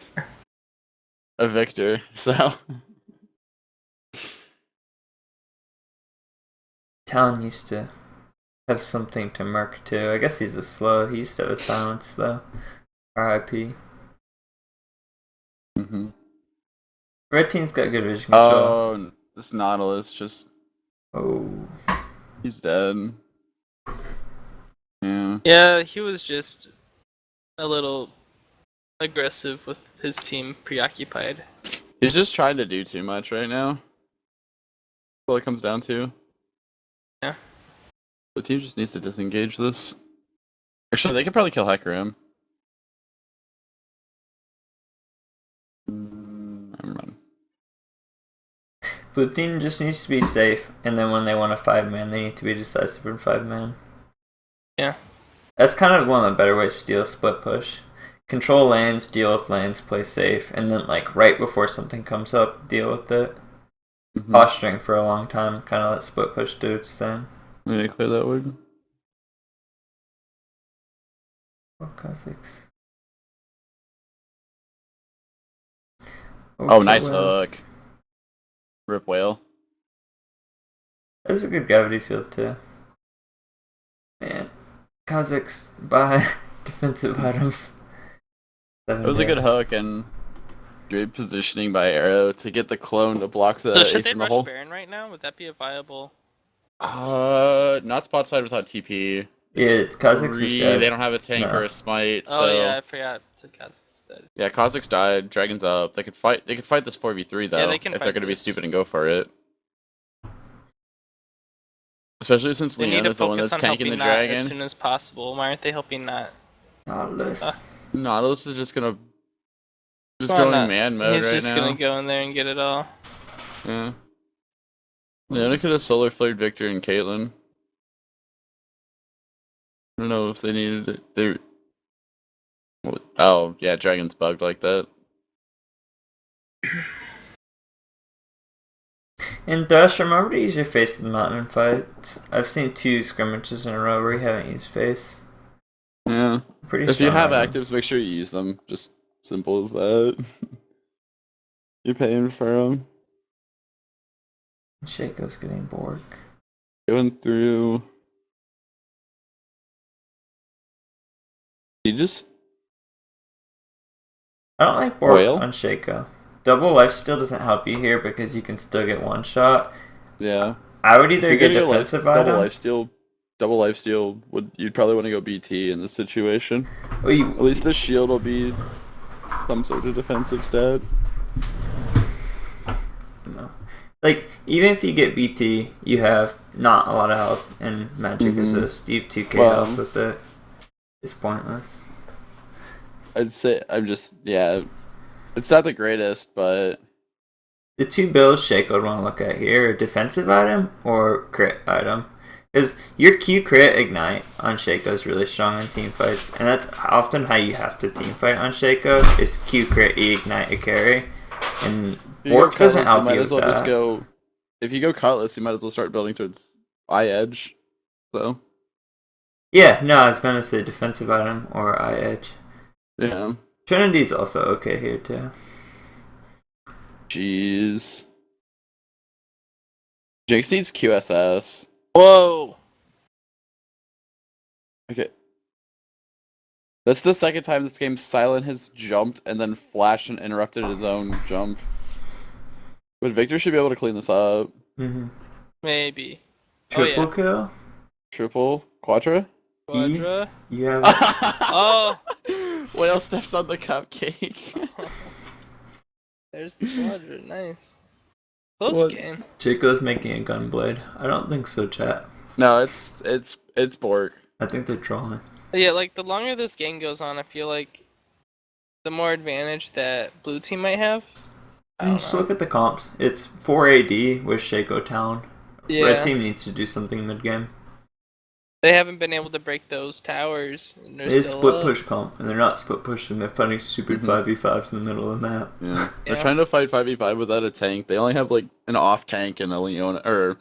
a Victor, so... Talon used to have something to Merc too. I guess he's a slow. He used to have a silence though. R.I.P. Mm-hmm. Red team's got good vision control. Oh, this Nautilus just... Oh. He's dead. Yeah. Yeah, he was just a little aggressive with his team preoccupied. He's just trying to do too much right now. That's all it comes down to. Yeah. The team just needs to disengage this. Actually, they could probably kill Hecarim. Never mind. Blue team just needs to be safe, and then when they want a 5-man, they need to be decisive for 5-man. Yeah. That's kind of one of the better ways to deal split push. control lanes, deal with lanes, play safe, and then like right before something comes up, deal with it. Posturing for a long time, kind of let split push do its thing. Let me clear that word. Kha'Zix. Oh, nice hook. Rip whale. There's a good gravity field too. Man, Kha'Zix buy defensive items. It was a good hook and good positioning by Arrow to get the clone to block the So should ace they in the rush hole. Baron right now? Would that be a viable? Not spot side without TP. Yeah, Kha'Zix is dead. They don't have a tank No. or a smite. Oh So yeah, I forgot to Kha'Zix dead. yeah, Kha'Zix died. Dragon's up. They could fight. They could fight this 4v3 though. Yeah, they can if fight they're gonna be this. stupid and go for it. Especially since They need Leon to is the one focus that's on tanking helping the Nat dragon. as soon as possible. Why aren't they helping Nat? Nautilus. Nautilus is just gonna Come go on, in Nat. man mode He's right just now. gonna go in there and get it all. Yeah. Leona could have solar flared Victor and Caitlyn. I don't know if they needed it. They. Oh yeah, dragon's bugged like that. And Thresh, remember to use your face in the mountain fights. I've seen 2 scrimmages in a row where you haven't used face. Yeah. Pretty If you strong have item. actives, make sure you use them. Just simple as that. You're paying for them. Shaco's getting bored. Going through. You just. I don't like Bork Whale? on Shaco. Double lifesteal doesn't help you here because you can still get one shot. Yeah. I would either If get you're gonna go defensive item. double lifesteal. You'd probably want to go BT in this situation. Well, At least the shield will be some sort of defensive stat. No. Like, even if you get BT, you have not a lot of health and magic resist. You have 2k health with it. It's pointless. I'd say it's not the greatest, but The 2 builds Shaco would want to look at here are defensive item or crit item. Because your Q crit ignite on Shaco is really strong in team fights, and that's often how you have to team fight on Shaco is Q crit E ignite a carry. And Bork doesn't help you with that. just go. If you go Cutlass, you might as well start building towards Eye Edge. So Yeah, no, I was gonna say defensive item or eye edge. yeah. Trinity's also okay here too. Jeez. Jinx needs QSS. Whoa! Okay. That's the second time this game Silent has jumped and then flashed and interrupted his own jump. But Victor should be able to clean this up. Maybe. Triple kill? Triple? Quadra? Quadra? You have Oh! Whale steps on the cupcake. There's the quadra. Nice. Close game. Chico's making a gunblade. I don't think so, chat. No, it's Bork. I think they're trolling. Yeah, like the longer this game goes on, I feel like the more advantage that blue team might have. Just look at the comps. It's 4 AD with Shaco Town. Yeah. Red team needs to do something mid game. They haven't been able to break those towers. And It's split push comp, and they're not split pushing. They're fighting stupid 5v5s in the middle of the map. Yeah. They're trying to fight 5v5 without a tank. They only have like an off tank and a Leona, or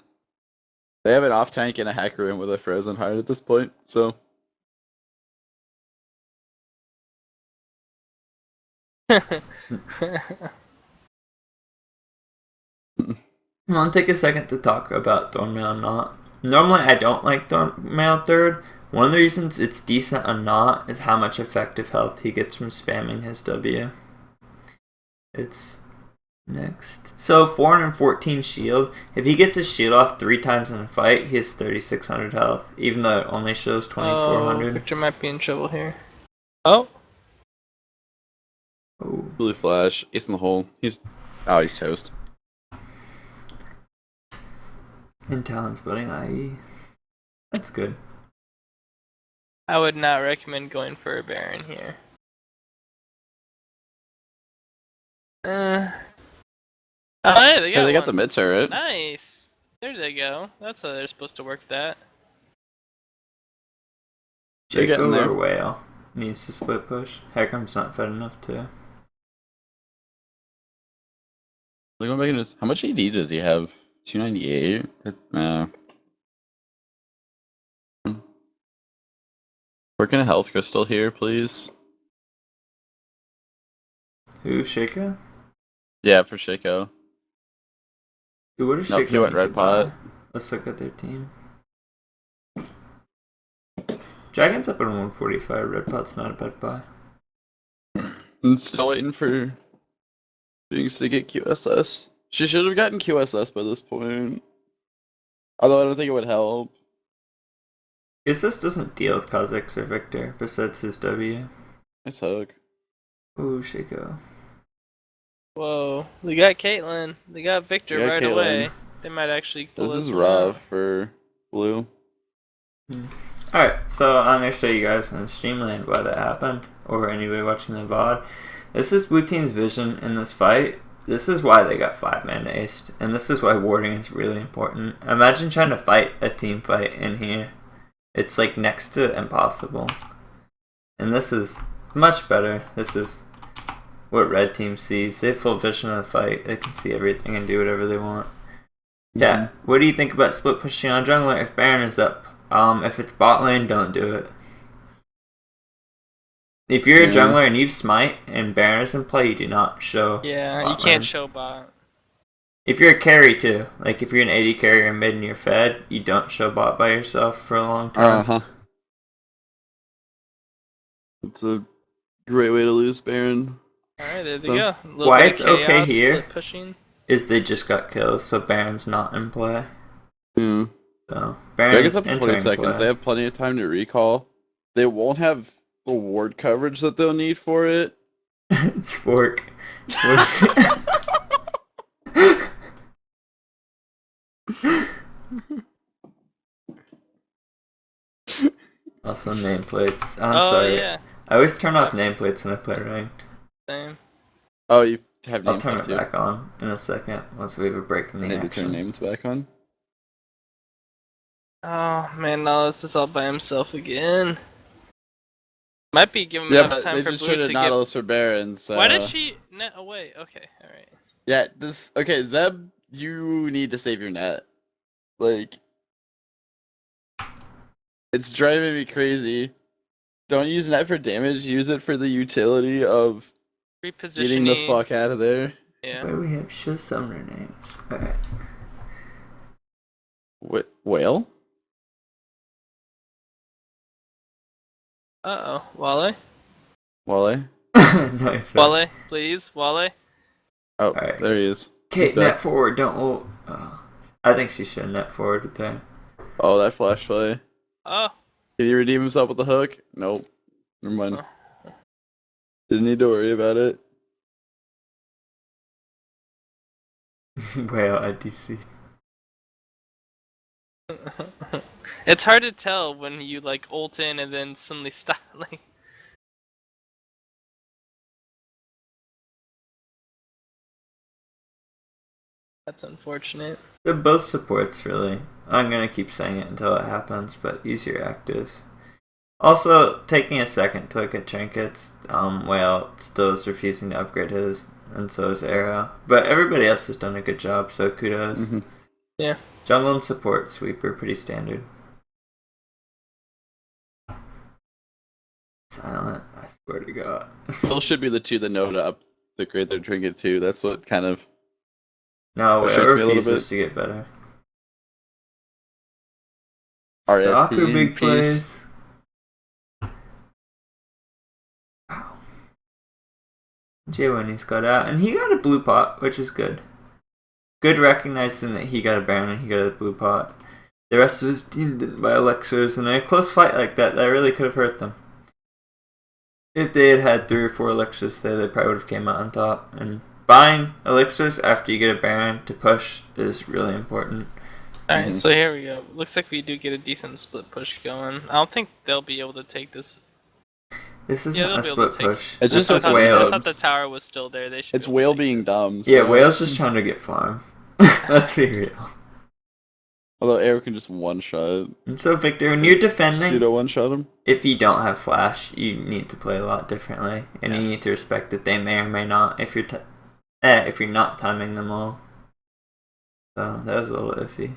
they have an off tank and a hacker in with a frozen heart at this point. So I want to take a second to talk about Thornmail and Not. Normally, I don't like Thornmail third. One of the reasons it's decent on Not is how much effective health he gets from spamming his W. It's next. So, 414 shield. If he gets his shield off 3 times in a fight, he has 3600 health, even though it only shows 2400. Oh, Victor might be in trouble here. Oh. Blue flash, ace in the hole. He's toast. And Talon's building IE. That's good. I would not recommend going for a Baron here. Oh, hey, they got the mid turret. Nice. There they go. That's how they're supposed to work that. They're getting Jacob there. or Whale? needs to split push. Heckrum's not fed enough too. Like, I'm making this. How much AD does he have? 298. Working a health crystal here, please. Who, Shaco? Yeah, for Shaco. Who would have Nope, Shaco he went need to red pot. buy? Let's look at their team. Dragon's up at 145. Red pot's not a bad buy. I'm still waiting for things to get QSS. She should have gotten QSS by this point. Although I don't think it would help. Guess this doesn't deal with Kha'Zix or Victor, besides his W. Nice hook. Ooh, Shaco. Whoa, they got Caitlyn. They got Victor They got right Caitlyn. away. They might actually pull This is one out. rough for blue. Alright, so I'm going to show you guys in Streamland why that happened, or anybody watching the VOD. This is Blue Team's vision in this fight. This is why they got 5-man aced, and this is why warding is really important. Imagine trying to fight a team fight in here. It's like next to impossible. And this is much better. This is what red team sees. They have full vision of the fight. They can see everything and do whatever they want. Yeah, what do you think about split pushing on jungler if Baron is up? If it's bot lane, don't do it. If you're a jungler and you've smite and Baron is in play, you do not show. Yeah, you can't show bot. If you're a carry too, like if you're an AD carrier mid and you're fed, you don't show bot by yourself for a long time. It's a great way to lose Baron. Alright, there they go. Why it's okay here split pushing. is they just got kills, so Baron's not in play. Yeah. So Dragon's Baron's up to 20 seconds. They have plenty of time to recall. They won't have the ward coverage that they'll need for it. It's fork. Also nameplates. I'm sorry. Yeah. I always turn off nameplates when I play ranked. Same. Oh, you have I'll names turn it too. back on in a second once we have a break in the I need to action. turn names back on. Oh man, no, this is all by himself again. Might be giving him Yeah, enough but time they for just blue traded to Nautilus for Baron, so... Why did she net away? Okay, alright. Yeah, this... Okay, Zeb, you need to save your net. Like... It's driving me crazy. Don't use net for damage, use it for the utility of getting the Repositioning. fuck out of there. Yeah. Where we have show summoner names. Alright. Whale? Uh-oh. Wale? Wale? Nice. Wale, please. Wale? Oh, Alright. there he is. Kate, He's back. net forward, don't ult. I think she should net forward with that. Oh, that flash play. Oh. Did he redeem himself with the hook? Nope. Never mind. Oh. Didn't need to worry about it. Whale at DC. It's hard to tell when you like ult in and then suddenly stop. Like, that's unfortunate. They're both supports, really. I'm gonna keep saying it until it happens, but use your actives. Also, taking a second to look at trinkets. Whale still is refusing to upgrade his, and so is Arrow. But everybody else has done a good job, so kudos. Mm-hmm. Yeah. Jungle and support sweeper, pretty standard. Silent, I swear to God. Those should be the two that know to upgrade their trinket too. That's what kind of... No, Whale frustrates me a little refuses bit. to get better. RFP Stop your in big peace. plays. Wow. Jay Winnie's got out, and he got a blue pot, which is good. Good recognizing that he got a Baron and he got a blue pot. The rest of his team didn't buy elixirs, and in a close fight like that, that really could have hurt them. If they had had 3 or 4 elixirs there, they probably would have came out on top. And buying elixirs after you get a Baron to push is really important. Alright, so here we go. Looks like we do get a decent split push going. I don't think they'll be able to take this. This isn't they'll a be able to split take- push. It's This just is a I Whale. thought the tower was still there. They should. It's be able to Whale take being this. dumb. Yeah, so- Whale's just trying to get farm. Let's be real. Although Arrow can just one shot. And so, Victor, when you're defending, Pseudo one shot him. if you don't have flash, you need to play a lot differently, and you need to respect that they may or may not if you're if you're not timing them all. So that was a little iffy.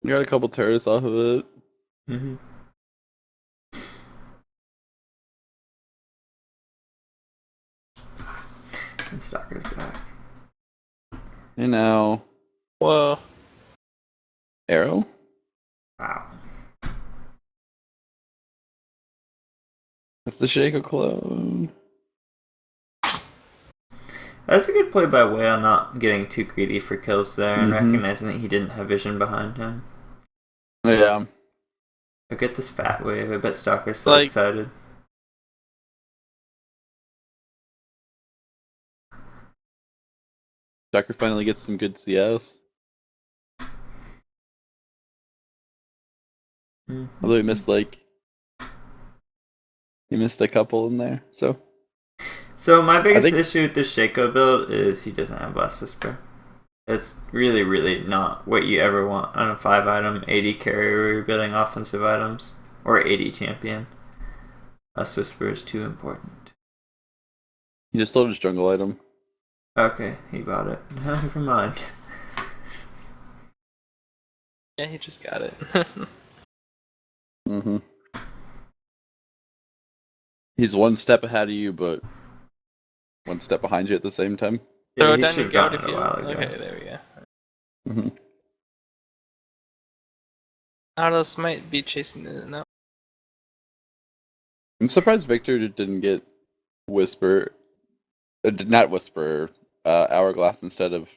You got a couple turrets off of it. Mm-hmm. And Stalker's back. And now Whoa. Arrow. Wow. That's the Shaco clone. That's a good play by Whale, not getting too greedy for kills there and Mhm. recognizing that he didn't have vision behind him. Yeah. Look get this fat wave. I bet Stalker's so Like- excited. Stalker finally gets some good CS. Mm-hmm. Although he missed a couple in there. So my biggest think- issue with the Shaco build is he doesn't have Blast Whisper. It's really, really not what you ever want on a 5-item 80 carry where you're building offensive items or 80 champion. Blast Whisper is too important. He just sold his jungle item. Okay, he bought it. Never mind. Yeah, he just got it. Mm-hmm. He's one step ahead of you, but one step behind you at the same time. Yeah, Throw he down should your have goat gotten if it you. a while ago. Okay, there we go. Mm-hmm. Nautilus might be chasing the no. I'm surprised Victor didn't get Whisper, not Whisper, Hourglass instead of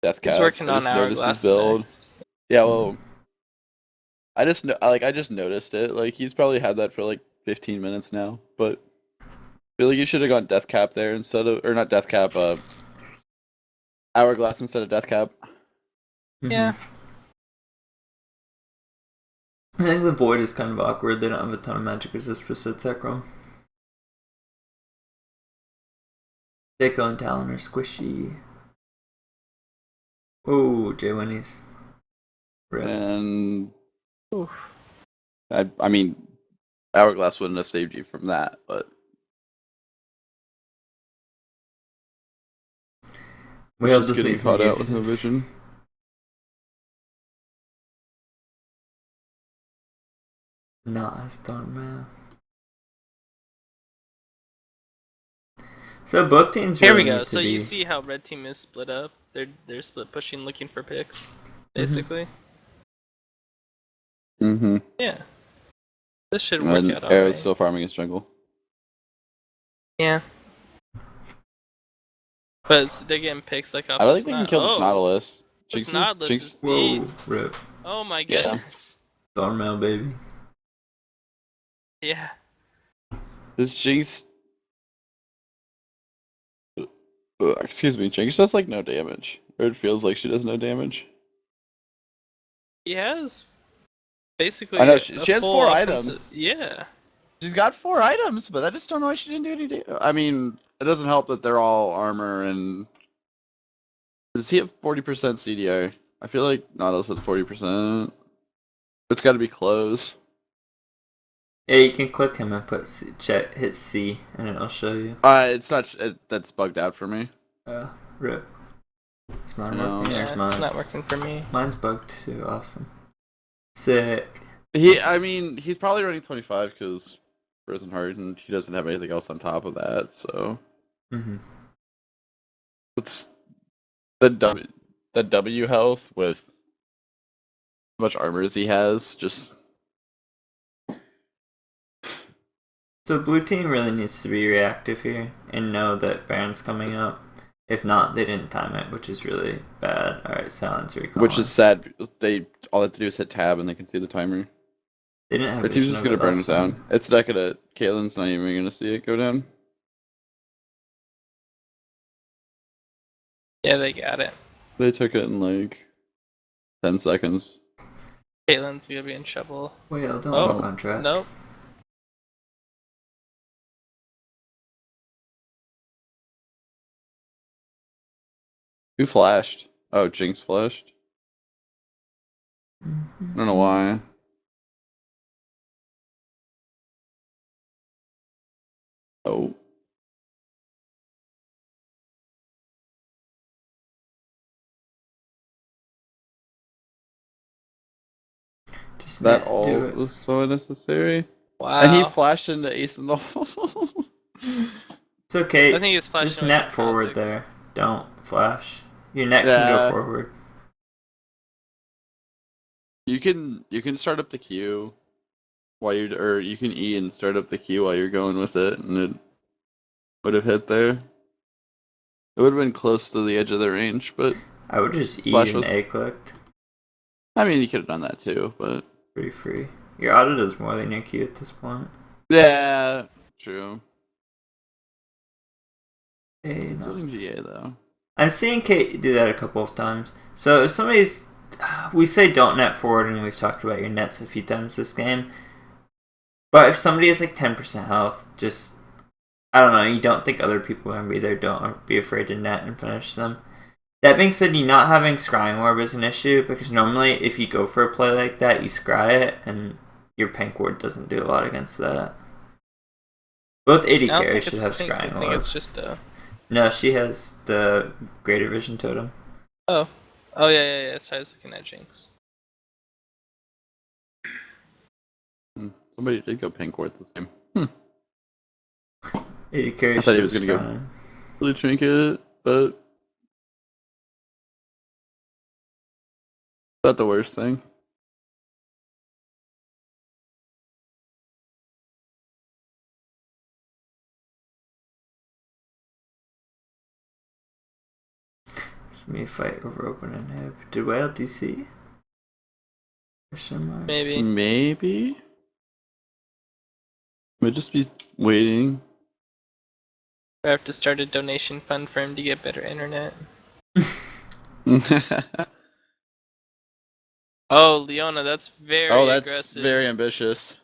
Death Cap. He's working I on just noticed Hourglass his build. next. Yeah, well, I just noticed it. Like he's probably had that for like 15 minutes now, but I feel like you should have gone Death Cap there instead of, or not Death Cap, Hourglass instead of Death Cap. Mhm. Yeah. I think the Void is kind of awkward. They don't have a ton of magic resist with Setsacrum. Dicko and Talon are squishy. Oh, Jay Winnie's. Rip. And Oof. I mean, Hourglass wouldn't have saved you from that, but Whale just doesn't getting even caught out use with no his- vision. Not as done, man. So both teams Here really we go. need So to you be... see how red team is split up? They're split pushing, looking for picks, basically. Mm-hmm. Yeah. This should work And out Arrow's alright. still farming his jungle. Yeah. But they're getting picks like up. I don't think they can kill this oh, Nautilus. This Nautilus is Whoa, beast. rip. Oh my Yeah. goodness. Stormmail, baby. Yeah. This Jinx. Excuse me, Jinx does like no damage. Or it feels like she does no damage. He has basically. I know, a she has full 4 offensive- items. Yeah. She's got 4 items, but I just don't know why she didn't do any damage. I mean, it doesn't help that they're all armor and. Does he have 40% CDR? I feel like Nautilus has 40%. It's gotta be close. Yeah, you can click him and put C, hit C, and it'll show you. It's not. That's bugged out for me. Rip. Is mine No. working? Yeah, There's it's mine. not working for me. Mine's bugged too. Awesome. Sick. I mean, he's probably running 25 because Frozen Heart, and he doesn't have anything else on top of that. So Mm-hmm. it's the W health with as much armor as he has. Just So blue team really needs to be reactive here and know that Baron's coming up. If not, they didn't time it, which is really bad. Alright, silence recall. which is sad. All they have to do is hit tab, and they can see the timer. They didn't have Their team's vision just of gonna it burn last it down. time. It's not gonna. Caitlin's not even gonna see it go down. Yeah, they got it. They took it in like 10 seconds. Caitlin's gonna be in trouble. Whale, don't Oh, walk on traps. nope. Who flashed? Oh, Jinx flashed. I don't know why. Oh. Just That net, all do it. was so unnecessary. Wow. And he flashed into Ace in the hole. It's okay. I think he was flashing Just away net from forward Kha'Zix. there. Don't flash. Your net can go Yeah. forward. You can start up the queue while you're, or you can E and start up the queue while you're going with it, and it would have hit there. It would have been close to the edge of the range, but I would just Flash eat and was- A clicked. I mean, you could have done that too, but Pretty free. Your auto does more than your Q at this point. yeah, true. A, He's no. winning GA though. I'm seeing Kate do that a couple of times. So if somebody's, we say don't net forward, and we've talked about your nets a few times this game. But if somebody has like 10% health, just, I don't know, you don't think other people are gonna be there, don't be afraid to net and finish them. That being said, you not having Scrying Orb is an issue, because normally if you go for a play like that, you scry it, and your Pink Ward doesn't do a lot against that. Both AD I don't carries think should it's have a pink. I Scrying think Orb. it's just a. No, she has the Greater Vision Totem. Oh. Oh yeah. So I was looking at Jinx. Somebody did go pink ward this game. AD carries I thought he should was have gonna go Scrying. Blue Trinket, but not the worst thing. Give me a fight over open and hip. Did Whale DC? Question mark. Maybe. Maybe. Might just be waiting. I have to start a donation fund for him to get better internet. Oh, Leona, that's very that's aggressive. very ambitious.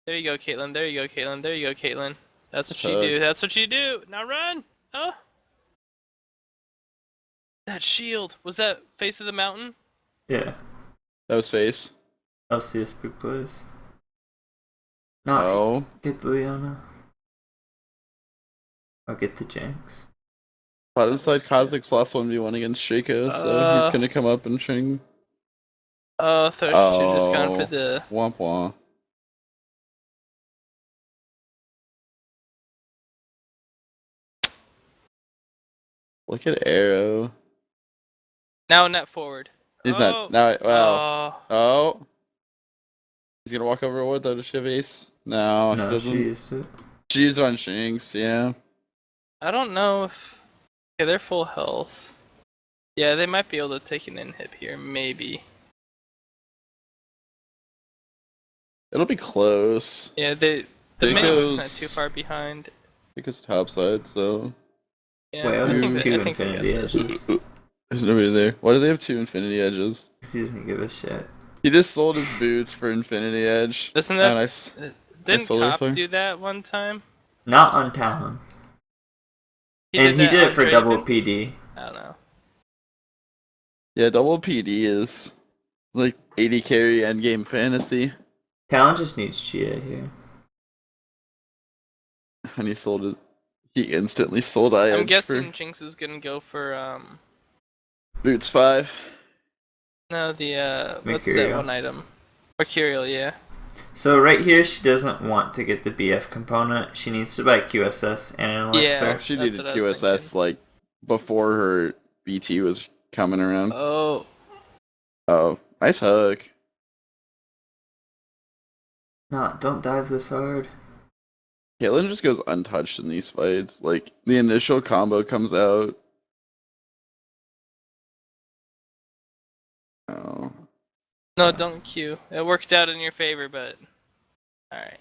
There you go, Caitlyn. There you go, Caitlyn. There you go, Caitlyn. That's what you Fuck. do. That's what you do. Now run! Oh! That shield! Was that face of the mountain? Yeah. That was face. I'll see us big plays. No, Oh. get the Leona. I'll get the Jinx. Bottom side, Kha'Zix's last 1v1 against Shaco, so he's gonna come up and tring. Oh, I thought you should have just gone for Oh. the. Womp womp. Look at Arrow. Now net forward. He's oh. not. Now, wow. Oh. Oh. He's gonna walk over a ward though to shiv ace. No, she No, doesn't. she used it. She's on Shinx, yeah. I don't know if. Okay, they're full health. Yeah, they might be able to take an inhib here, maybe. It'll be close. Yeah, the It main move's not goes- too far behind. Because top side, so Yeah, Whale I has think, two I think they got Infinity this. Edges. there's nobody there. Why do they have 2 Infinity Edges? He doesn't give a shit. He just sold his boots for Infinity Edge. Doesn't And that didn't solar Cop flare. do that one time? Not on Talon. He And he that did on it for double Draven? PD. I don't know. Yeah, double PD is like 80 carry endgame fantasy. Talon just needs Chia here. And he sold it. He instantly sold I I'm Edge guessing for Jinx is gonna go for boots 5. no the what's that Mercurial. one item? Mercurial, yeah. So right here, she doesn't want to get the BF component. She needs to buy QSS and an Yeah. elixir. She That's needed what I was QSS thinking. like before her BT was coming around. Oh, Oh, nice hook. No, don't dive this hard. Caitlyn just goes untouched in these fights. Like, the initial combo comes out. Oh. no, don't Q. It worked out in your favor, but alright.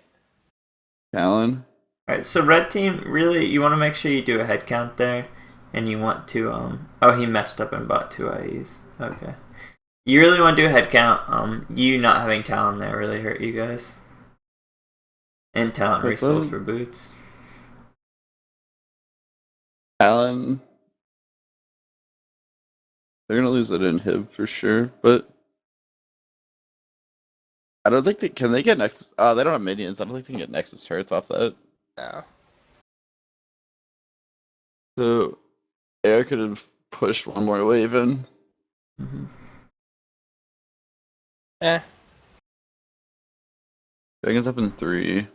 Talon? Alright, so red team, really, you want to make sure you do a head count there. And you want to, oh, he messed up and bought 2 IEs. Okay. You really want to do a head count. You not having Talon there really hurt you guys. And Talon But resold then- for boots. Talon They're gonna lose it in Hib for sure, but I don't think can they get Nexus? They don't have minions. I don't think they can get Nexus turrets off that. No. So Air could have pushed one more wave in. Mm-hmm. Dragon's up in 3.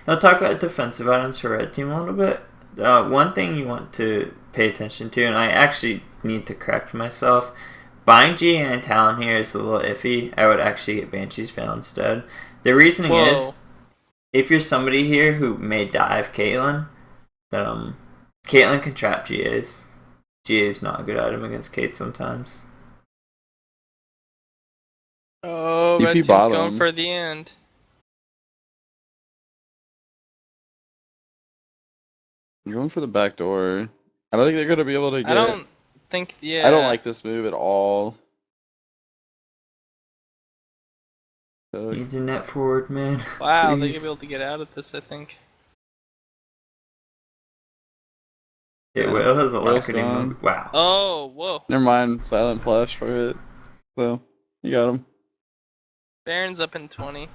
Now talk about defensive items for red team a little bit. One thing you want to pay attention to, and I actually need to correct myself, buying GA and Talon here is a little iffy. I would actually get Banshee's Veil instead. The reasoning is, if you're somebody here who may dive Caitlyn, then Caitlyn can trap GAs. GA is not a good item against Kate sometimes. Oh, TP red team's bottom. going for the end. You're going for the back door. I don't think they're gonna be able to get. I don't think. Yeah. I don't like this move at all. Need to net forward, man. Wow, they're Please. gonna be able to get out of this, I think. Yeah, Whale has a Whale's alacrity gone. move. Wow. Oh, whoa. Never mind. Silent flash for it. So you got him. Baron's up in 20.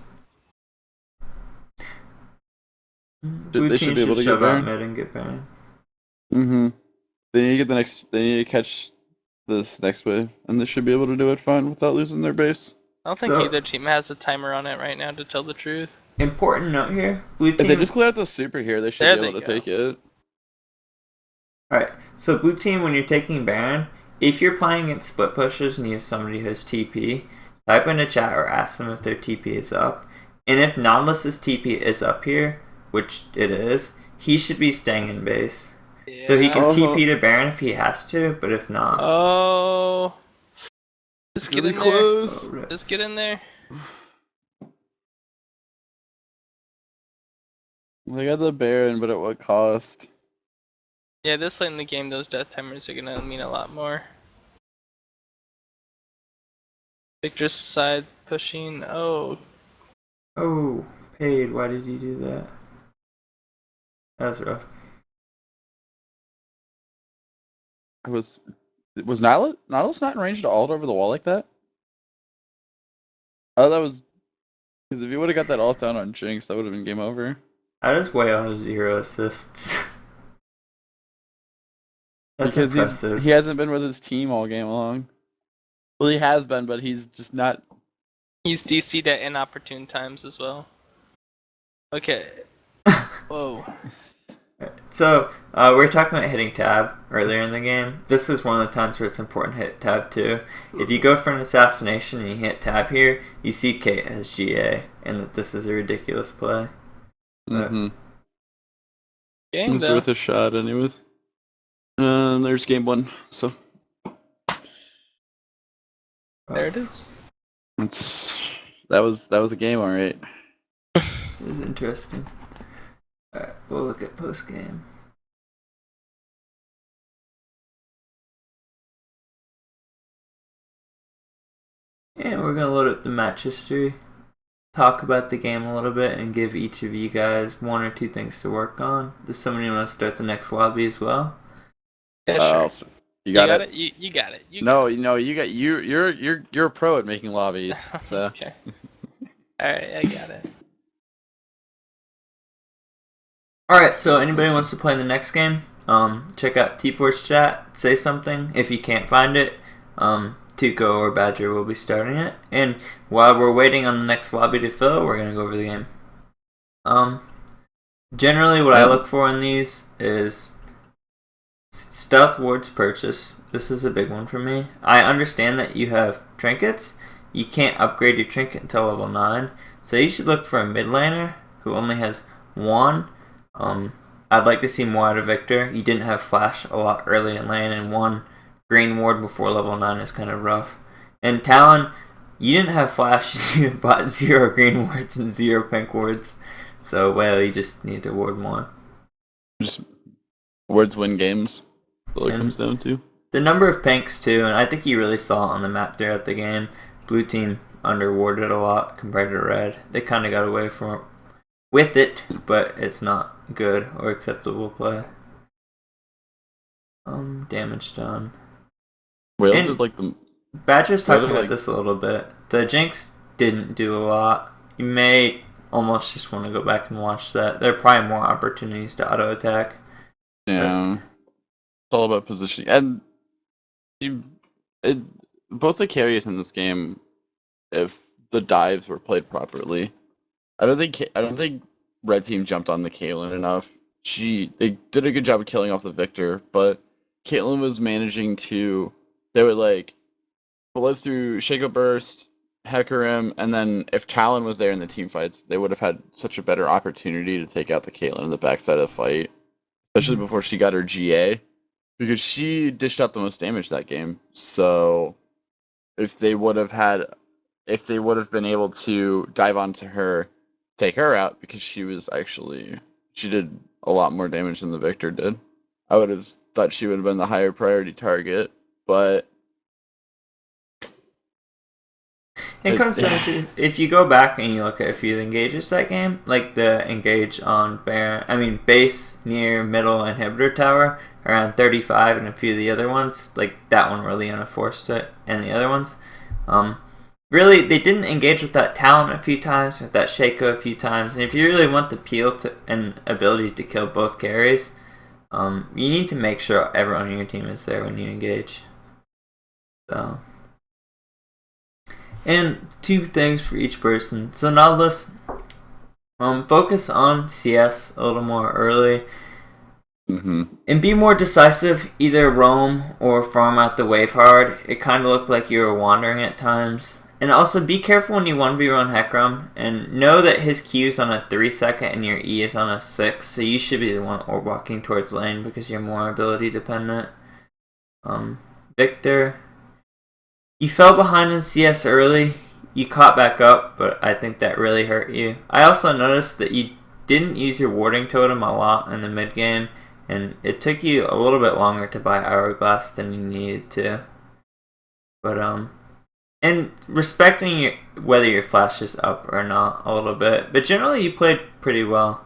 Blue They team should be able to shove get out Baron. mid and get Baron. Mm-hmm. They need to get the next. They need to catch this next wave, and they should be able to do it fine without losing their base. I don't think So- either team has a timer on it right now, to tell the truth. Important note here. Blue If they team. just clear out the super here, they should There be they able to go. take it. Alright, so blue team, when you're taking Baron, if you're playing against split pushers and you have somebody who has TP, type in the chat or ask them if their TP is up. And if Nautilus's TP is up here, which it is, he should be staying in base. Yeah. So he can Oh. TP to Baron if he has to, but if not... Oh. Just get Really in there. close. rip. Just get in there. They got the Baron, but at what cost? Yeah, this late in the game, those death timers are gonna mean a lot more. Victor's side pushing. Oh, Oh, paid. Why did you do that? That was rough. Was Nautilus not in range to ult over the wall like that? Oh, that was because if you would have got that ult down on Jinx, that would have been game over. I just Whale has 0 assists. That's Because impressive. he hasn't been with his team all game long. Well, he has been, but he's just not. he's DC'd at inopportune times as well. Okay. Whoa. So, we were talking about hitting tab earlier in the game. This is one of the times where it's important to hit tab too. If you go for an assassination and you hit tab here, you see Kate has GA, and that this is a ridiculous play. Mm-hmm. Game It's though. worth a shot, anyways. There's game 1. So There it is. that was a game, all right. It was interesting. Alright, we'll look at post game. And we're gonna load up the match history, talk about the game a little bit, and give each of you guys 1 or 2 things to work on. Does somebody want to start the next lobby as well? Yeah, sure. You got it. You got it. No, you're a pro at making lobbies. So Okay. Alright, I got it. Alright, so anybody wants to play in the next game? Check out T-Force chat, say something. If you can't find it, Tuco or Badger will be starting it. And while we're waiting on the next lobby to fill, we're gonna go over the game. Generally what I look for in these is stealth wards purchase. This is a big one for me. I understand that you have trinkets. You can't upgrade your trinket until level 9. So you should look for a mid laner who only has 1. I'd like to see more out of Victor. He didn't have flash a lot early in lane, and 1 green ward before level 9 is kind of rough. And Talon, you didn't have flash. You bought 0 green wards and 0 pink wards. So, well, you just need to ward more. just words win games. That's all it And- comes down to. The number of pinks too, and I think you really saw it on the map throughout the game. Blue team underwarded a lot compared to red. They kind of got away from with it, but it's not good or acceptable play. Damage done. Whale And did like the Badger's Whale talking did about like this a little bit. The Jinx didn't do a lot. You may almost just want to go back and watch that. There are probably more opportunities to auto attack. yeah. It's all about positioning, and you, it, both the carries in this game, if the dives were played properly, I don't think Red Team jumped on the Caitlyn enough. They did a good job of killing off the Victor, but Caitlyn was managing to. They would like blow through Shaco Burst, Hecarim, and then if Talon was there in the team fights, they would have had such a better opportunity to take out the Caitlyn in the backside of the fight, especially before she got her GA, because she dished out the most damage that game. So if they would have had, if they would have been able to dive onto her, take her out, because she did a lot more damage than the Victor did. I would have thought she would have been the higher priority target, but It comes down to, if you go back and you look at a few of the engages that game, like the engage on base, near, middle, inhibitor tower, around 35, and a few of the other ones, like that one where Leona forced it, and the other ones. Really, they didn't engage with that Talon a few times, with that Shaco a few times, and if you really want the peel and ability to kill both carries, you need to make sure everyone on your team is there when you engage. So... And 2 things for each person. So Nautilus, focus on CS a little more early. And be more decisive. Either roam or farm out the wave hard. It kind of looked like you were wandering at times. And also be careful when you 1v1 Hecarim. And know that his Q is on a 3 second and your E is on a 6. So you should be the one orb walking towards lane because you're more ability dependent. Victor... You fell behind in CS early, you caught back up, but I think that really hurt you. I also noticed that you didn't use your warding totem a lot in the mid game, and it took you a little bit longer to buy Hourglass than you needed to. But, and respecting whether your flash is up or not a little bit, but generally you played pretty well,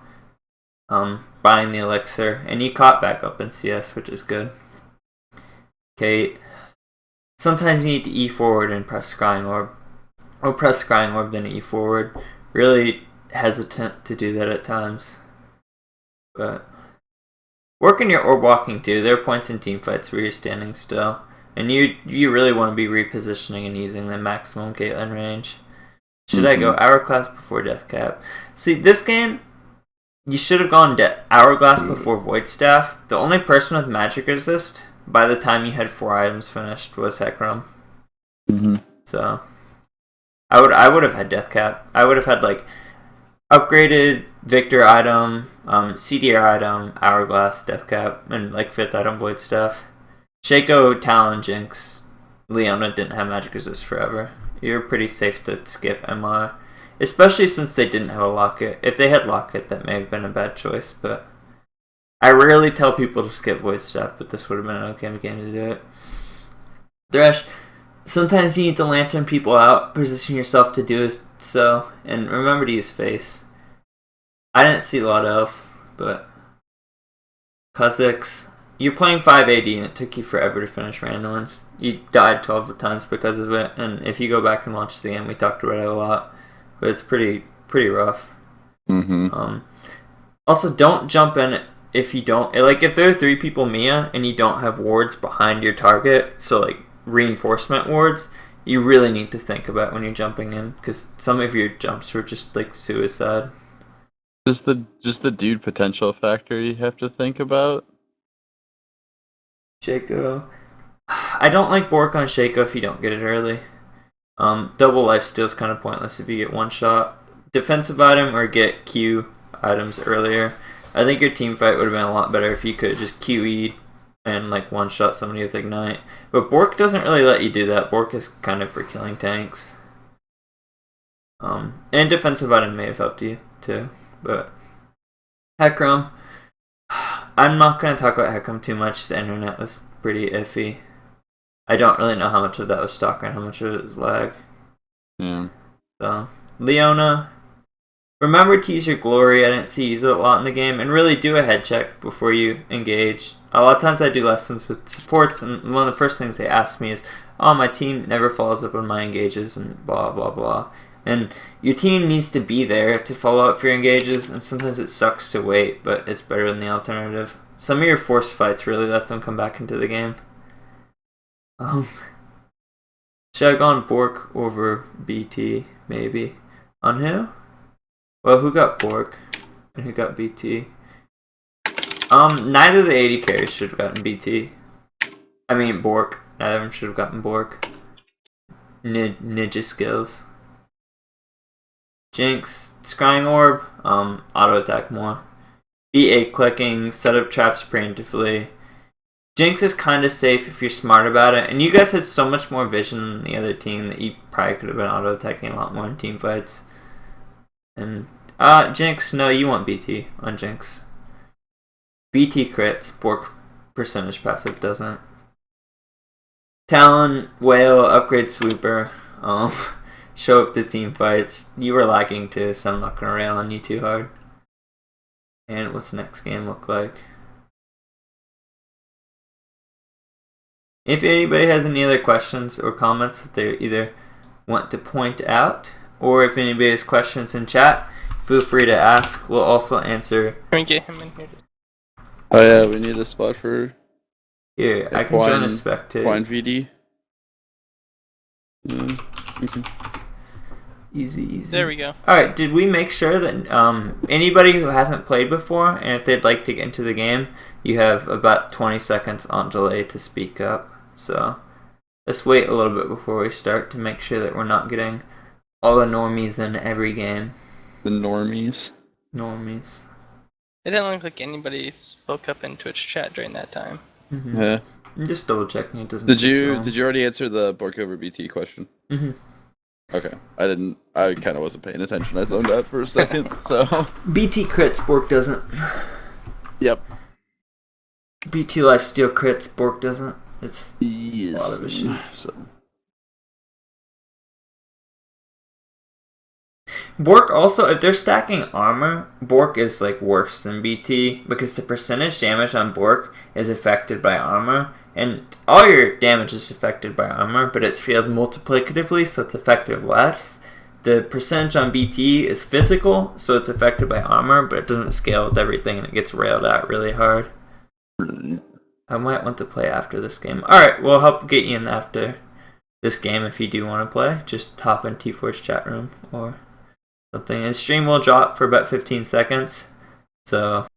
buying the elixir, and you caught back up in CS, which is good. Kate. Sometimes you need to E forward and press Scrying Orb. Or press Scrying Orb then E forward. Really hesitant to do that at times. But work on your orb walking too. There are points in team fights where you're standing still. And you really want to be repositioning and using the maximum Caitlyn range. Should I go Hourglass before Death Cap? See, this game, you should have gone Hourglass before Void Staff. The only person with magic resist by the time you had 4 items finished was Hecarim. So I would have had Death Cap. I would have had like upgraded Victor item, CDR item, Hourglass, Death Cap, and like 5th item Void Staff. Shaco, Talon, Jinx, Leona didn't have magic resist forever. You're pretty safe to skip MR. Especially since they didn't have a Locket. If they had Locket, that may have been a bad choice, but I rarely tell people to skip Void Staff, but this would have been an okay game to do it. Thresh, sometimes you need to lantern people out, position yourself to do so, and remember to use face. I didn't see a lot else, but Kha'Zix, you're playing 5 AD and it took you forever to finish random ones. You died 12 times because of it, and if you go back and watch the game, we talked about it a lot, but it's pretty rough. Also, don't jump in if you don't, like, if there are 3 people Mia and you don't have wards behind your target, so like reinforcement wards, you really need to think about when you're jumping in, because some of your jumps were just like suicide. Just the dude potential factor you have to think about. Shaco. I don't like Bork on Shaco if you don't get it early. Double lifesteal is kind of pointless if you get one shot. Defensive item or get Q items earlier. I think your team fight would have been a lot better if you could just QE'd and like one shot somebody with Ignite. But Bork doesn't really let you do that. Bork is kind of for killing tanks. And defensive item may have helped you too. But Hecarim, I'm not going to talk about Hecarim too much. The internet was pretty iffy. I don't really know how much of that was stalker and how much of it was lag. Yeah. So Leona, Remember to use your glory. I didn't see you use it a lot in the game. And really do a head check before you engage. A lot of times I do lessons with supports, and one of the first things they ask me is, oh, my team never follows up on my engages, and blah, blah, blah. And your team needs to be there to follow up for your engages, and sometimes it sucks to wait, but it's better than the alternative. Some of your forced fights really let them come back into the game. Should I have gone Bork over BT, maybe? On who? Well, who got Bork? And who got BT? Neither of the 80 carries should have gotten BT. I mean, Bork. Neither of them should have gotten Bork. Ninja skills. Jinx, Scrying Orb, auto attack more. B8 clicking, set up traps preemptively. Jinx is kind of safe if you're smart about it, and you guys had so much more vision than the other team that you probably could have been auto attacking a lot more in team fights. And Jinx, no, you want BT on Jinx. BT crits, Bork percentage passive doesn't. Talon, Whale, upgrade Swooper. Show up to team fights. You were lagging too, so I'm not gonna rail on you too hard. And what's the next game look like? If anybody has any other questions or comments that they either want to point out, or if anybody has questions in chat, feel free to ask. We'll also answer. Can we get him in here? Oh yeah, we need a spot for. Here, I can join a spectate. Wine VD. Yeah. Okay. Easy. There we go. Alright, did we make sure that anybody who hasn't played before, and if they'd like to get into the game, you have about 20 seconds on delay to speak up. So let's wait a little bit before we start to make sure that we're not getting all the normies in every game. The normies. Normies. It didn't look like anybody spoke up in Twitch chat during that time. Mm-hmm. Yeah. I'm just double checking it doesn't. Did you already answer the Bork over BT question? Mm-hmm. Okay. I didn't. I kind of wasn't paying attention. I zoned out for a second. So. BT crits, Bork doesn't. Yep. BT lifesteal crits, Bork doesn't. It's yes. a lot of issues. So. Bork also, if they're stacking armor, Bork is like worse than BT because the percentage damage on Bork is affected by armor, and all your damage is affected by armor, but it scales multiplicatively, so it's effective less. The percentage on BT is physical, so it's affected by armor, but it doesn't scale with everything, and it gets railed out really hard. I might want to play after this game. Alright, we'll help get you in after this game if you do want to play. Just hop in T4's chat room or something. And stream will drop for about 15 seconds, so